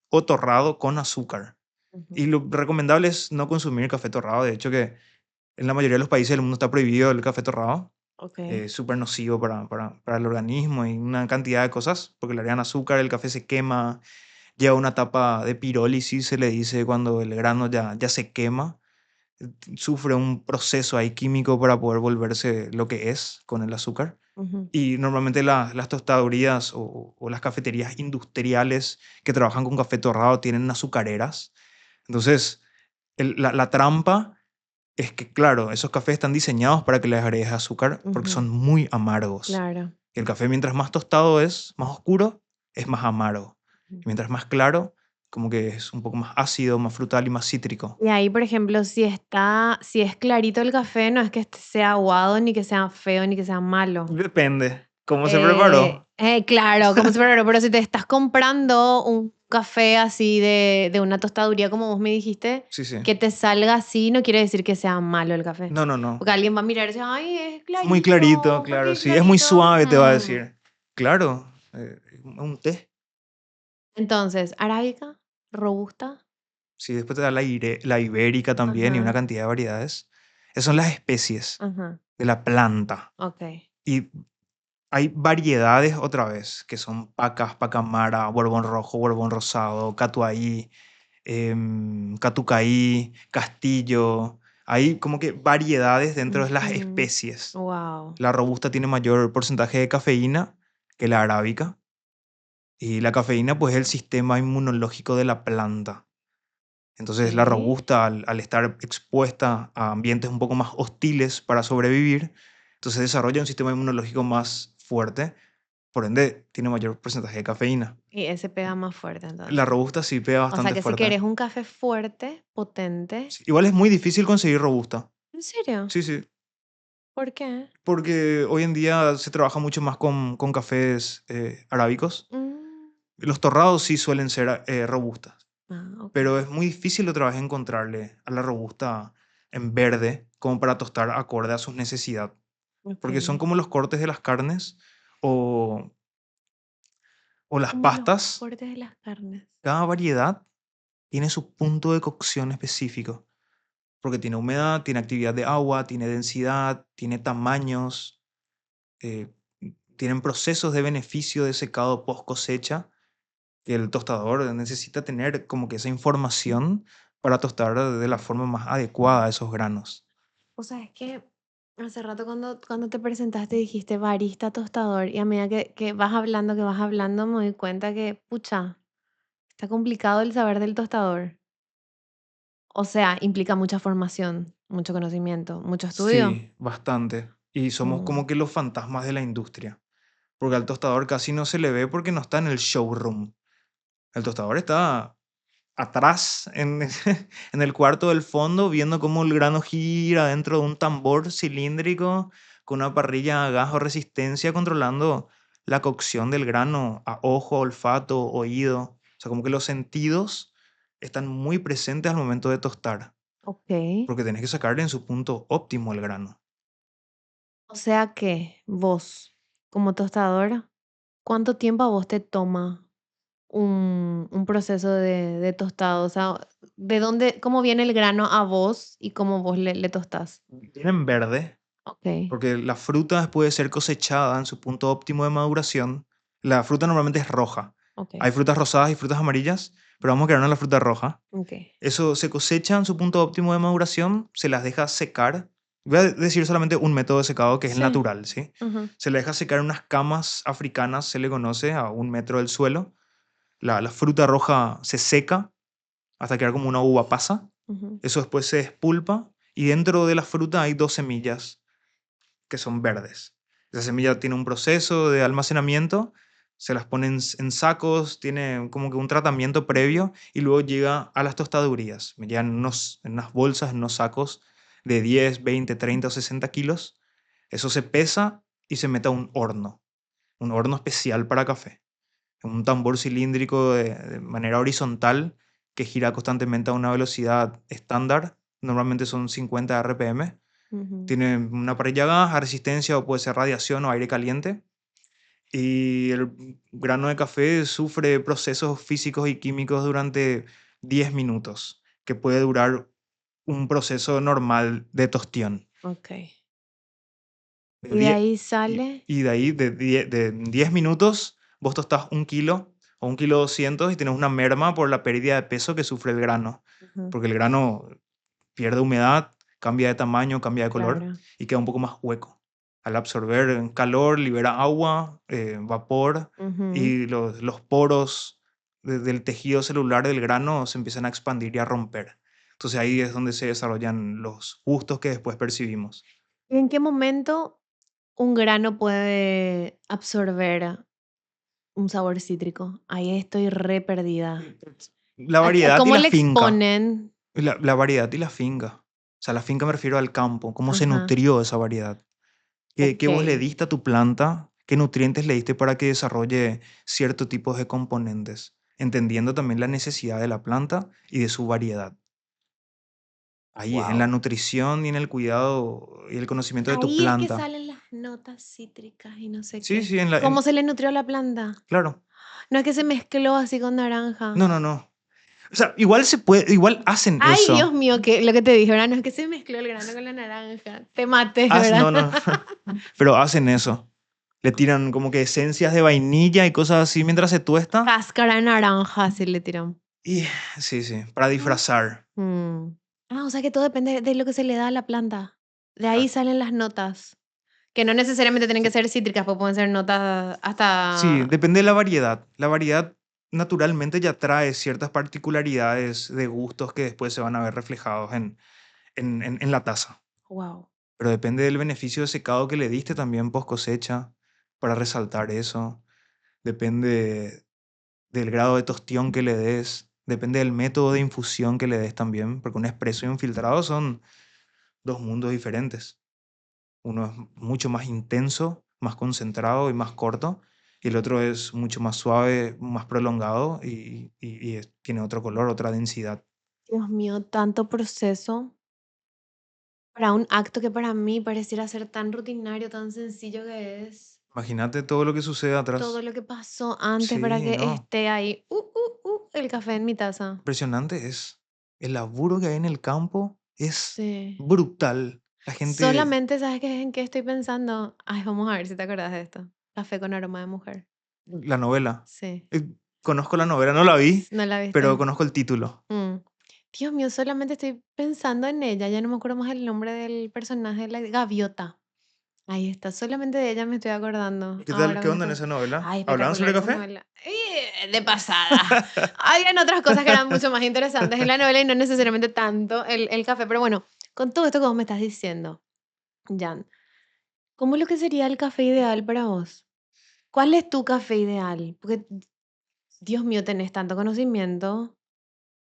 o torrado con azúcar. ujú, Y lo recomendable es no consumir café torrado. De hecho, que en la mayoría de los países del mundo está prohibido el café torrado. ok. Es súper nocivo para el organismo y una cantidad de cosas, porque le agregan azúcar, el café se quema, lleva una etapa de pirólisis, se le dice cuando el grano ya se quema, sufre un proceso ahí químico para poder volverse lo que es con el azúcar. Ujú. Y normalmente las tostadurías o las cafeterías industriales que trabajan con café torrado tienen azucareras. Entonces, la trampa es que, claro, esos cafés están diseñados para que les agregues azúcar porque Ujú, son muy amargos. claro. Y el café, mientras más tostado es, más oscuro, es más amargo. Ujú. Y mientras más claro, como que es un poco más ácido, más frutal y más cítrico. Y ahí, por ejemplo, si es clarito el café, no es que sea aguado, ni que sea feo, ni que sea malo. Depende cómo se preparó. Claro, como super raro, pero si te estás comprando un café así de una tostaduría, como vos me dijiste, Sí, sí. que te salga así, no quiere decir que sea malo el café. No, no, no. Porque alguien va a mirar y dice, ay, es Es muy clarito, clarito, ¿por claro, qué es sí. Es muy clarito? suave, te va a decir. Claro, un té. Entonces, arábica, robusta, Sí, después te da la ibérica también y una ajá, cantidad de variedades. Esas son las especies ajá, de la planta. ok. Y hay variedades otra vez, que son pacas, pacamara, borbón rojo, borbón rosado, catuaí, catucaí, castillo. Hay como que variedades dentro de las especies. Wow. La robusta tiene mayor porcentaje de cafeína que la arábica. Y la cafeína, pues, es el sistema inmunológico de la planta. Entonces, la ¿Qué? robusta, al estar expuesta a ambientes un poco más hostiles para sobrevivir, entonces desarrolla un sistema inmunológico más fuerte, por ende, tiene mayor porcentaje de cafeína. Y ese pega más fuerte La entonces. robusta sí pega O sea bastante que si fuerte. querés un café fuerte, potente. Sí, igual es muy difícil conseguir robusta. ¿En serio? Sí, sí. ¿Por qué? Porque hoy en día se trabaja mucho más con cafés arábicos. Mm, Los torrados sí suelen ser robustas, ok. pero es muy difícil otra vez encontrarle a la robusta en verde como para tostar acorde a sus necesidades. Ok. Porque son como los cortes de las carnes o, o las Como los pastas. cortes de las carnes. Cada variedad tiene su punto de cocción específico. Porque tiene humedad, tiene actividad de agua, tiene densidad, tiene tamaños, eh, tienen procesos de beneficio de secado post cosecha que el tostador necesita tener como que esa información para tostar de la forma más adecuada esos granos. O sea, es que hace rato cuando te presentaste dijiste barista tostador y a medida que vas hablando, me doy cuenta que, pucha, está complicado el saber del tostador. O sea, implica mucha formación, mucho conocimiento, mucho estudio. Sí, bastante. Y somos Mm, como que los fantasmas de la industria. Porque al tostador casi no se le ve porque no está en el showroom. El tostador está atrás, en el cuarto del fondo, viendo cómo el grano gira dentro de un tambor cilíndrico con una parrilla a gas o resistencia controlando la cocción del grano a ojo, olfato, oído. O sea, como que los sentidos están muy presentes al momento de tostar, Ok. porque tenés que sacarle en su punto óptimo el grano. O sea que vos, como tostador, ¿cuánto tiempo a vos te toma un proceso de tostado? O sea, ¿de dónde, cómo viene el grano a vos y cómo vos le tostás? Tienen verde, Ok, porque la fruta después de ser cosechada en su punto óptimo de maduración, la fruta normalmente es roja. ok, Hay frutas rosadas y frutas amarillas, pero vamos a quedarnos en la fruta roja. ok. Eso se cosecha en su punto óptimo de maduración, se las deja secar. Voy a decir solamente un método de secado que es el Sí. natural, ¿sí? Ajá, Se le deja secar en unas camas africanas, se le conoce, a 1 metro del suelo. La fruta roja se seca hasta quedar como una uva pasa. ujú. Eso después se despulpa y dentro de la fruta hay 2 semillas que son verdes. Esa semilla tiene un proceso de almacenamiento, se las pone en sacos, tiene como que un tratamiento previo y luego llega a las tostadurías. Me llegan en unas bolsas, en unos sacos de 10, 20, 30 o 60 kilos. Eso se pesa y se mete a un horno especial para café. Un tambor cilíndrico de manera horizontal que gira constantemente a una velocidad estándar. Normalmente son 50 RPM. Ujú. Tiene una parrilla a gas, a resistencia o puede ser radiación o aire caliente. Y el grano de café sufre procesos físicos y químicos durante 10 minutos, que puede durar un proceso normal de tostión. Ok. De Y de 10 ahí y, sale. y de ahí, de 10 minutos, vos tostás 1 kilo o 1,2 kilos y tenés una merma por la pérdida de peso que sufre el grano. Ujú. Porque el grano pierde humedad, cambia de tamaño, cambia de color Claro. y queda un poco más hueco. Al absorber calor, libera agua, vapor Ujú. y los poros del tejido celular del grano se empiezan a expandir y a romper. Entonces ahí es donde se desarrollan los gustos que después percibimos. ¿Y en qué momento un grano puede absorber un sabor cítrico? Ahí estoy re perdida. La variedad y ¿Cómo la le finca. exponen? La variedad y la finca. O sea, la finca me refiero al campo, cómo se Ajá, nutrió esa variedad. ¿Qué vos le ok. diste a tu planta? ¿Qué nutrientes le diste para que desarrolle cierto tipo de componentes? Entendiendo también la necesidad de la planta y de su variedad. Ahí es en la Wow. nutrición y en el cuidado y el conocimiento de tu Ahí es que planta. salen las notas cítricas y no sé Sí, qué. sí, ¿Cómo se le nutrió la planta? claro. No es que se mezcló así con naranja. No, no, no. O sea, igual se puede, igual hacen Ay, Dios eso. mío, que lo que te dije, ¿verdad? No es que se mezcló el grano con la naranja. Te maté, ¿verdad? No, no, pero hacen eso. Le tiran como que esencias de vainilla y cosas así mientras se tuesta. Cáscara de naranja, así le tiró. Y sí, sí, para disfrazar. Mm. Ah, o sea que todo depende de lo que se le da a la planta. De ahí salen las notas. Que no necesariamente tienen que Sí, ser cítricas, pues pueden ser notas sí, hasta... depende de la variedad. La variedad naturalmente ya trae ciertas particularidades de gustos que después se van a ver reflejados en la taza. Wow. Pero depende del beneficio de secado que le diste también post cosecha para resaltar eso. Depende del grado de tostión que le des. Depende del método de infusión que le des también, porque un expreso y un filtrado son dos mundos diferentes. Uno es mucho más intenso, más concentrado y más corto, y el otro es mucho más suave, más prolongado y tiene otro color, otra densidad. Dios mío, tanto proceso para un acto que para mí pareciera ser tan rutinario, tan sencillo que es. Imagínate todo lo que sucede Todo atrás. lo que pasó antes para Sí, que no, esté ahí, el café en mi taza. impresionante es. El laburo que hay en el campo es Sí. brutal. La gente, Solamente, ¿sabes qué? ¿En qué estoy pensando? Ay, vamos a ver si te acuerdas de esto. Café con aroma de mujer. la novela. Sí. eh, Conozco la novela, no la vi, ¿No la pero viste? conozco el título. Mm. Dios mío, solamente estoy pensando en ella. Ya no me acuerdo más el nombre del personaje, la Gaviota. Ahí está, solamente de ella me estoy acordando. ¿Y qué tal? Ahora ¿Qué con onda en esta. esa novela? Ay, ¿Hablaban espectacular sobre esa café? novela. De pasada. Habían otras cosas que eran mucho más interesantes en la novela y no necesariamente tanto el café. Pero bueno, con todo esto que vos me estás diciendo, Jan, ¿cómo es lo que sería el café ideal para vos? ¿Cuál es tu café ideal? Porque, Dios mío, tenés tanto conocimiento.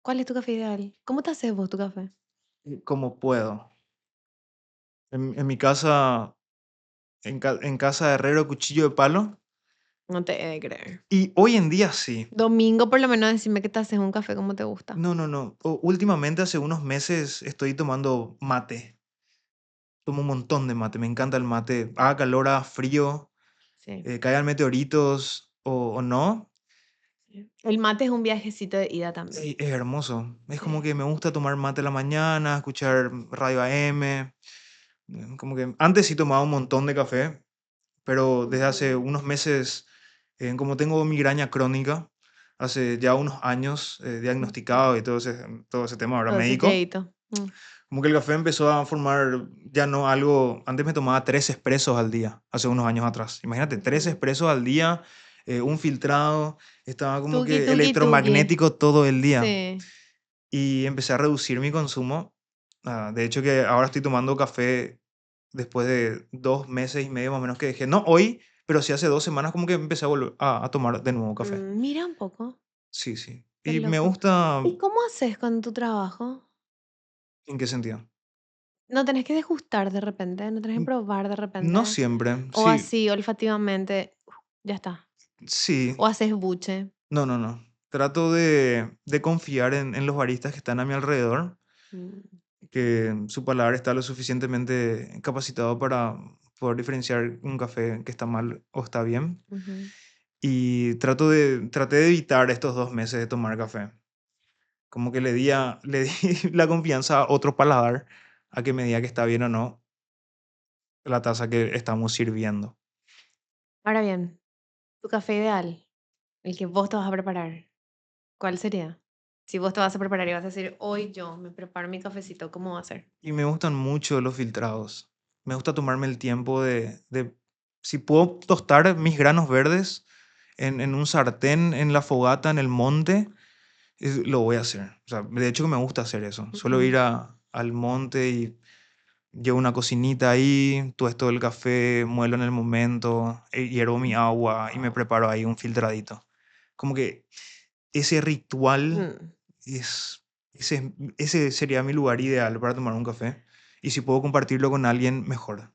¿Cuál es tu café ideal? ¿Cómo te haces vos tu café? Como puedo. En mi casa, en casa de herrero, cuchillo de palo, No te he de creer. Y hoy en día sí. Domingo, por lo menos, decime que te haces un café como te gusta. No, no, no. Últimamente, hace unos meses, estoy tomando mate. Tomo un montón de mate. Me encanta el mate. Haga calor, haga frío, Sí. caigan meteoritos o no. Sí. El mate es un viajecito de ida también. Sí, es hermoso. Es como Sí. que me gusta tomar mate a la mañana, escuchar radio AM. Como que antes sí tomaba un montón de café, pero desde hace unos meses, como tengo migraña crónica, hace ya unos años diagnosticado y todo ese tema ahora Todo ese médico, yeíto. como que el café empezó a formar ya no algo, antes me tomaba 3 expresos al día, hace unos años atrás. Imagínate, 3 expresos al día, un filtrado, estaba como Tuki, que tuki, tuki. electromagnético todo el día. Sí. Y empecé a reducir mi consumo. De hecho que ahora estoy tomando café después de 2 meses y medio más o menos que dejé. No hoy, pero sí hace 2 semanas como que empecé a volver a tomar de nuevo café. Mira un poco. Sí, sí. Qué Y me loco. gusta... ¿Y cómo haces con tu trabajo? ¿En qué sentido? ¿No tenés que degustar de repente? ¿No tenés que N- probar de No repente? siempre. O Sí, así, olfativamente, ya está. sí. O haces buche. No, no, no. Trato de confiar en los baristas que están a mi alrededor, Mm, que su palabra está lo suficientemente capacitado para poder diferenciar un café que está mal o está bien. ujú. Y traté de evitar estos 2 meses de tomar café. Como que le di la confianza a otro paladar a que me diga que está bien o no la taza que estamos sirviendo. Ahora bien, tu café ideal, el que vos te vas a preparar, ¿cuál sería? Si vos te vas a preparar y vas a decir, hoy yo me preparo mi cafecito, ¿cómo va a ser? Y me gustan mucho los filtrados. Me gusta tomarme el tiempo si puedo tostar mis granos verdes en un sartén, en la fogata, en el monte, lo voy a hacer. O sea, de hecho que me gusta hacer eso. Suelo Ujú. ir al monte y llevo una cocinita ahí, tuesto el café, muelo en el momento, hiervo mi agua y me preparo ahí un filtradito. Como que ese ritual Mm. es, ese sería mi lugar ideal para tomar un café. Y si puedo compartirlo con alguien, mejor.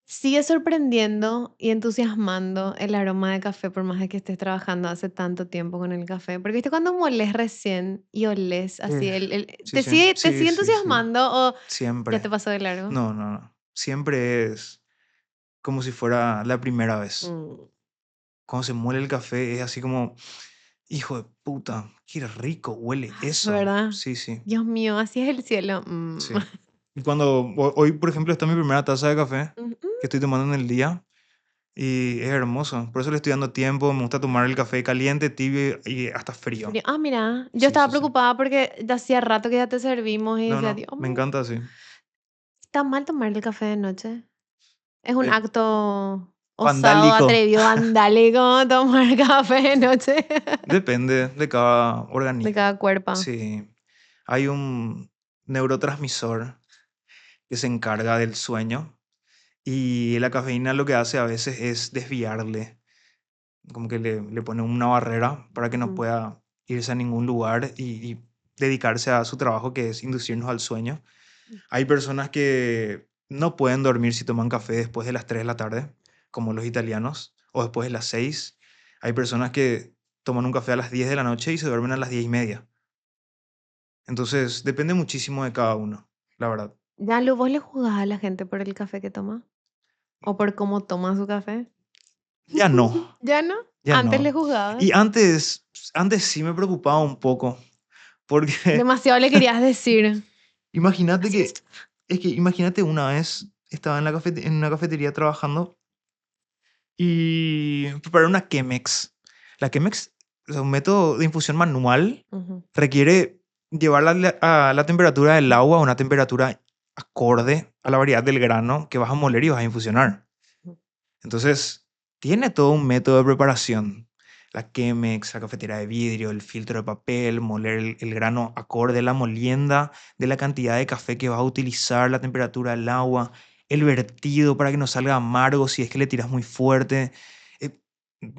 Sigue sorprendiendo y entusiasmando el aroma de café por más de que estés trabajando hace tanto tiempo con el café. Porque viste cuando moles recién y olés así, Eh, sí, ¿te sí, sigue, te sí, sigue sí, sí. entusiasmando o ya te Siempre. pasó de largo? No, no, no. Siempre es como si fuera la primera vez. Mm. Cuando se muele el café es así como, hijo de puta, qué rico huele eso. ¿Verdad? Sí, sí. Dios mío, así es el cielo. Sí. Y cuando hoy, por ejemplo, está mi primera taza de café Ujú. que estoy tomando en el día y es hermoso. Por eso le estoy dando tiempo. Me gusta tomar el café caliente, tibio y hasta frío. Frío. Ah, mira, yo Sí, estaba sí, sí. preocupada porque ya hacía rato que ya te servimos y No, decía, no, Dios me mío, encanta así. ¿está mal tomar el café de noche? Es un Eh, acto osado, vandálico. atrevido, vandálico tomar café de noche Depende de cada de organismo. cada cuerpo. Sí. Hay un neurotransmisor que se encarga del sueño y la cafeína lo que hace a veces es desviarle, como que le pone una barrera para que no Ujú. pueda irse a ningún lugar y dedicarse a su trabajo, que es inducirnos al sueño. Hay personas que no pueden dormir si toman café después de las 3 de la tarde, como los italianos, o después de las 6. Hay personas que toman un café a las 10 de la noche y se duermen a las 10:30. Entonces, depende muchísimo de cada uno, la verdad. Ya, Lu, ¿vos le juzgás a la gente por el café que toma? ¿O por cómo toma su café? Ya no, ¿Ya no? ya Antes le no. juzgabas. Y antes sí me preocupaba un poco, porque Demasiado le querías decir. imagínate Así es. imagínate una vez estaba en una cafetería trabajando y preparé una Chemex. La Chemex es un método de infusión manual, Ujú. requiere llevar a la temperatura del agua a una temperatura acorde a la variedad del grano que vas a moler y vas a infusionar. Entonces, tiene todo un método de preparación. La Chemex, la cafetera de vidrio, el filtro de papel, moler el grano acorde a la molienda, de la cantidad de café que vas a utilizar, la temperatura del agua, el vertido para que no salga amargo si es que le tiras muy fuerte. Eh,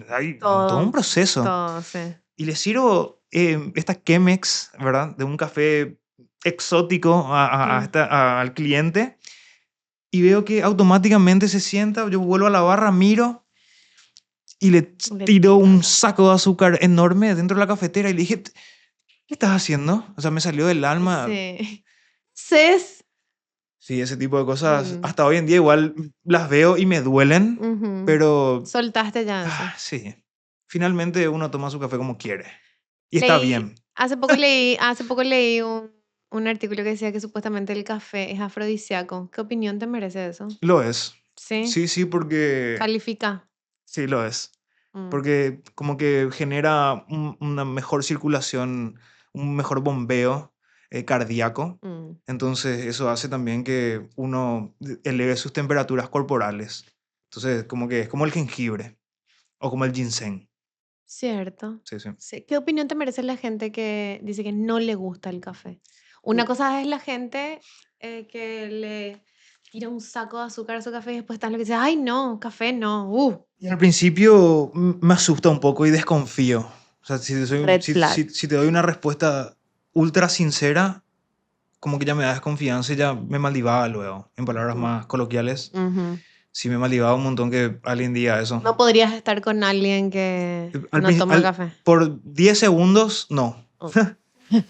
Hay todo un Todo, proceso. todo, sí. Y le sirvo esta Chemex, ¿verdad? De un café exótico Mm. al cliente y veo que automáticamente se sienta, yo vuelvo a la barra, miro y le Le tiró un tiraron. saco de azúcar enorme dentro de la cafetera y le dije, ¿qué estás haciendo? O sea, me salió del alma. Sí. Ces. Sí, ese tipo de cosas, Mm, hasta hoy en día igual las veo y me duelen, ujú. pero Soltaste ya eso. sí, finalmente uno toma su café como quiere y está Leí, bien. hace poco leí un artículo que decía que supuestamente el café es afrodisíaco. ¿Qué opinión te merece eso? Lo es. Sí, Sí, sí, porque califica. sí, lo es. Mm, Porque como que genera una mejor circulación, un mejor bombeo cardíaco. mm. Entonces eso hace también que uno eleve sus temperaturas corporales. Entonces como que es como el jengibre o como el ginseng. Cierto. Sí, sí. Sí. ¿Qué opinión te merece la gente que dice que no le gusta el café? Una cosa es la gente que le tira un saco de azúcar a su café y después están los que dicen, ay, no, café no. Y al principio me asusta un poco y desconfío. O sea, Red flag. si te doy una respuesta ultra sincera, como que ya me da desconfianza y ya me maldivaba luego, en palabras Mm, más coloquiales. ujú. Sí me maldivaba un montón que alguien diga eso. No podrías estar con alguien que Al, no princi- toma al- café. por 10 segundos, no. Mm.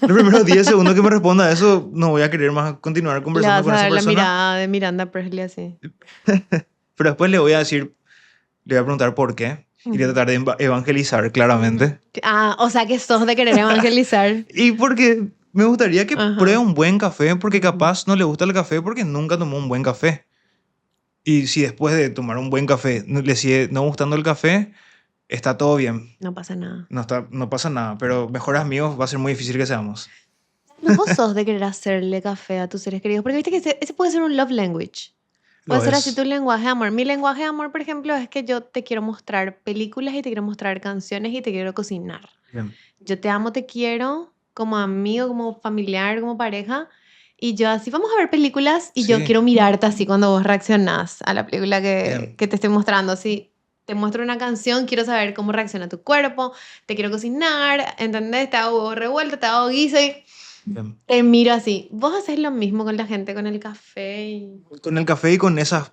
Los primeros 10 segundos que me responda eso, no voy a querer más continuar Le conversando vas con a esa dar la persona. mirada de Miranda Presley así. Pero después le voy a decir, le voy a preguntar por qué y le voy a Ujú, tratar de evangelizar claramente. ujú. Ah, o sea que sos de querer evangelizar. Y porque me gustaría que pruebe Ajá. un buen café, porque Ujú. capaz no le gusta el café porque nunca tomó un buen café. Y si después de tomar un buen café le sigue no gustando el café, está todo bien. No pasa nada. No pasa nada, pero mejores amigos va a ser muy difícil que seamos. No, vos sos de querer hacerle café a tus seres queridos, porque viste que ese puede ser un love language. Puede Lo ser así tu es. lenguaje de amor. Mi lenguaje de amor, por ejemplo, es que yo te quiero mostrar películas y te quiero mostrar canciones y te quiero cocinar. Bien. Yo te amo, te quiero como amigo, como familiar, como pareja. Y yo así, vamos a ver películas y yo Sí, quiero mirarte así cuando vos reaccionás a la película bien, que te estoy mostrando. Si te muestro una canción, quiero saber cómo reacciona tu cuerpo, te quiero cocinar, ¿entendés? Te hago huevo revuelto, te hago guiso y bien. te miro así. Vos haces lo mismo con la gente, con el café y Con el café y con esas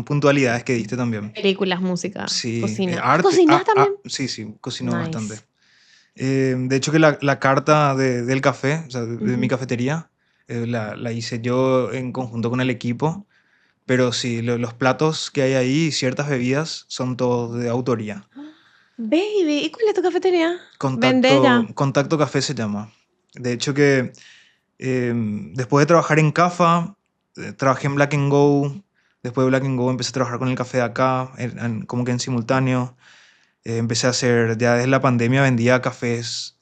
puntualidades que diste también. películas, música, Sí, cocina. Ah, ¿cocinas también? sí, sí, cocino bastante. Nice. De hecho que la carta del café, o sea, de mi Ujú. cafetería, la hice yo en conjunto con el equipo, pero sí, los platos que hay ahí y ciertas bebidas son todos de autoría. Baby, ¿y cuál es tu cafetería? Vende ya. Contacto Café se llama. De hecho que después de trabajar en CAFA, trabajé en Black and Go. Después de Black and Go empecé a trabajar con el café de acá, como que en simultáneo. Empecé a hacer, ya desde la pandemia vendía cafés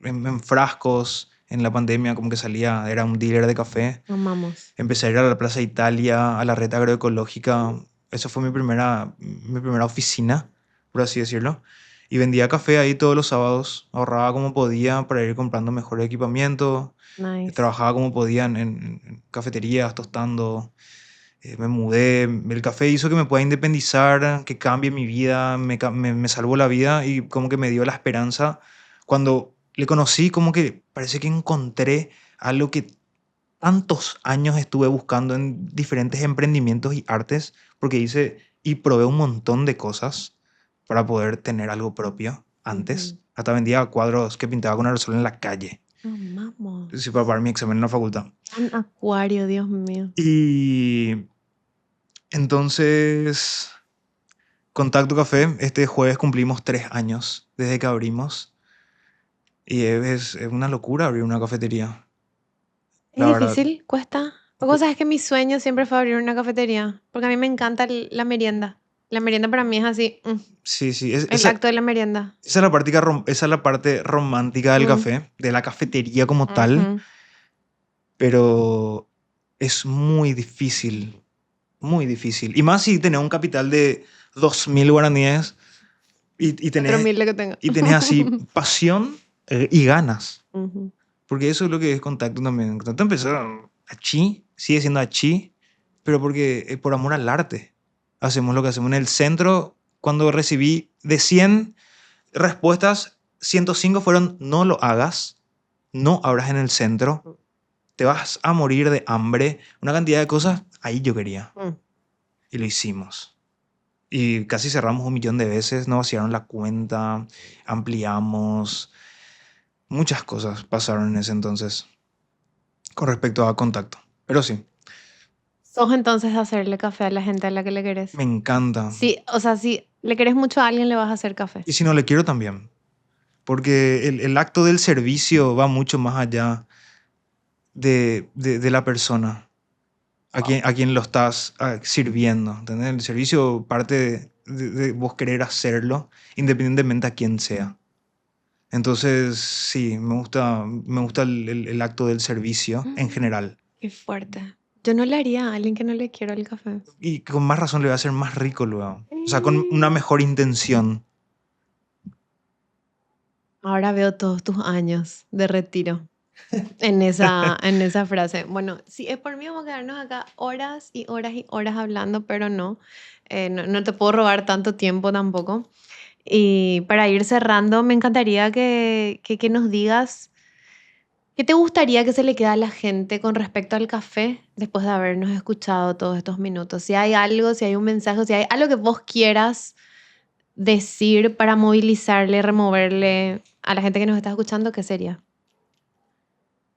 en frascos. En la pandemia como que salía, era un dealer de café. Amamos. Empecé a ir a la Plaza Italia, a la red agroecológica. Esa fue mi primera oficina, por así decirlo. Y vendía café ahí todos los sábados. Ahorraba como podía para ir comprando mejor equipamiento. Nice. Trabajaba como podía en cafeterías, tostando. Me mudé. El café hizo que me pueda independizar, que cambie mi vida, me salvó la vida y como que me dio la esperanza. Cuando le conocí, como que parece que encontré algo que tantos años estuve buscando en diferentes emprendimientos y artes, porque hice y probé un montón de cosas para poder tener algo propio antes. Ujú. Hasta vendía cuadros que pintaba con aerosol en la calle, sí, Amamos. para pagar mi examen en la facultad. Un acuario, Dios mío. Y entonces, Contacto Café, este jueves cumplimos 3 años desde que abrimos y es una locura abrir una cafetería, ¿Es la verdad. difícil? ¿Cuesta? O cosas es que mi sueño siempre fue abrir una cafetería, porque a mí me encanta la merienda. La merienda para mí es así, Sí, sí, el acto de la merienda. esa es la parte romántica del Mm, café, de la cafetería como tal, ujú. pero es muy difícil, muy difícil. Y más si tenés un capital de 2.000 guaraníes y Otro tenés, humilde que tengo. y tenés así pasión y ganas. Ujú. Porque eso es lo que es Contacto también. Contacto empezó achí, sigue siendo achí, pero porque por amor al arte. Hacemos lo que hacemos en el centro. Cuando recibí de 100 respuestas, 105 fueron no lo hagas, no abras en el centro, te vas a morir de hambre, una cantidad de cosas. Ahí yo quería Mm. y lo hicimos. Y casi cerramos 1 millón de veces, nos vaciaron la cuenta, ampliamos. Muchas cosas pasaron en ese entonces con respecto a contacto. Pero sí, ¿Sos entonces de hacerle café a la gente a la que le querés? me encanta. Sí, o sea, si le querés mucho a alguien, le vas a hacer café. Y si no le quiero también. Porque el acto del servicio va mucho más allá de la persona a quien lo estás sirviendo. ¿Entendés? El servicio parte de vos querer hacerlo, independientemente a quién sea. Entonces, sí, me gusta el acto del servicio en general. Qué fuerte. Yo no le haría a alguien que no le quiero el café. Y con más razón le va a hacer más rico luego. O sea, con una mejor intención. Ahora veo todos tus años de retiro en esa frase. Bueno, si es por mí, vamos a quedarnos acá horas y horas y horas hablando, pero no, no te puedo robar tanto tiempo tampoco. Y para ir cerrando, me encantaría que nos digas qué te gustaría que se le quede a la gente con respecto al café después de habernos escuchado todos estos minutos. Si hay algo, si hay un mensaje, si hay algo que vos quieras decir para movilizarle, removerle a la gente que nos está escuchando, ¿qué sería?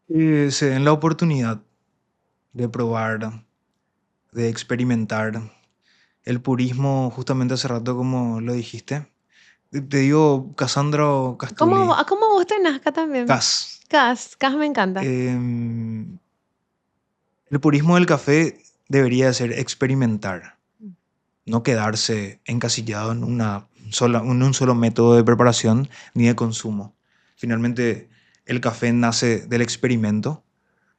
Se den la oportunidad de probar, de experimentar. El purismo, justamente hace rato, como lo dijiste. Te digo Cassandra Castuli. ¿Cómo vos te nazca también? Cas. Cas me encanta. El purismo del café debería de ser experimentar, no quedarse encasillado en en un solo método de preparación ni de consumo. Finalmente, el café nace del experimento.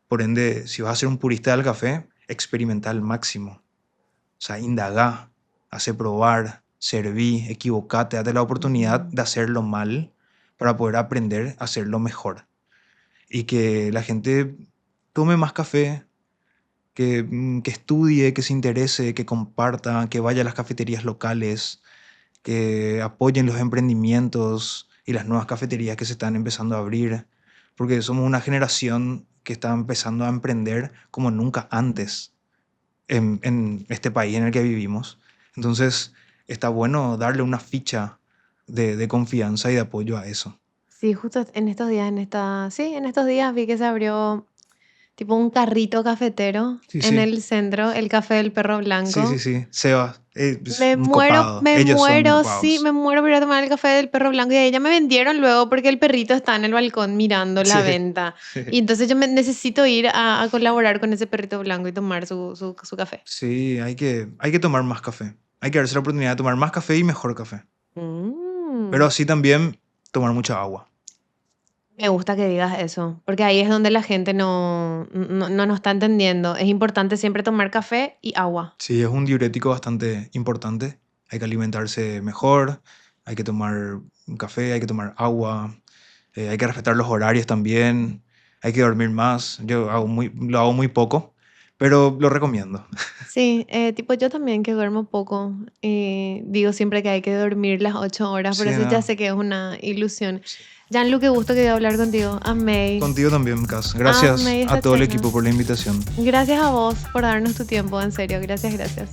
Por ende, si vas a ser un purista del café, experimenta al máximo. O sea, indagá, hace probar, serví, equivocate, date la oportunidad de hacerlo mal para poder aprender a hacerlo mejor. Y que la gente tome más café, que estudie, que se interese, que comparta, que vaya a las cafeterías locales, que apoyen los emprendimientos y las nuevas cafeterías que se están empezando a abrir, porque somos una generación que está empezando a emprender como nunca antes en este país en el que vivimos. Entonces, está bueno darle una ficha de confianza y de apoyo a eso. Sí, justo en estos días, en estos días vi que se abrió tipo un carrito cafetero Sí, en sí. el centro, el café del perro Sí, blanco. sí, sí. Seba, es Me un muero, copado. me Ellos son muero, copados. sí, me muero por ir a tomar el café del perro blanco. Y ahí ya me vendieron luego porque el perrito está en el balcón mirando la Sí, venta. sí. Y entonces yo necesito ir a colaborar con ese perrito blanco y tomar su café. Sí, hay que tomar más café. Hay que darse la oportunidad de tomar más café y mejor café. Mm. Pero así también tomar mucha agua. Me gusta que digas eso, porque ahí es donde la gente no nos está entendiendo. Es importante siempre tomar café y agua. Sí, es un diurético bastante importante. Hay que alimentarse mejor, hay que tomar un café, hay que tomar agua, hay que respetar los horarios también, hay que dormir más. Yo lo hago muy poco, pero lo recomiendo. Sí, tipo yo también que duermo poco. Digo siempre que hay que dormir las 8 horas, pero Sí, eso ya no. sé que es una ilusión. Gianlu, qué gusto que dio hablar contigo. Amé. Contigo también, Cas. Gracias Amé esta a todo el charla. equipo por la invitación. Gracias a vos por darnos tu tiempo, en serio. Gracias, gracias.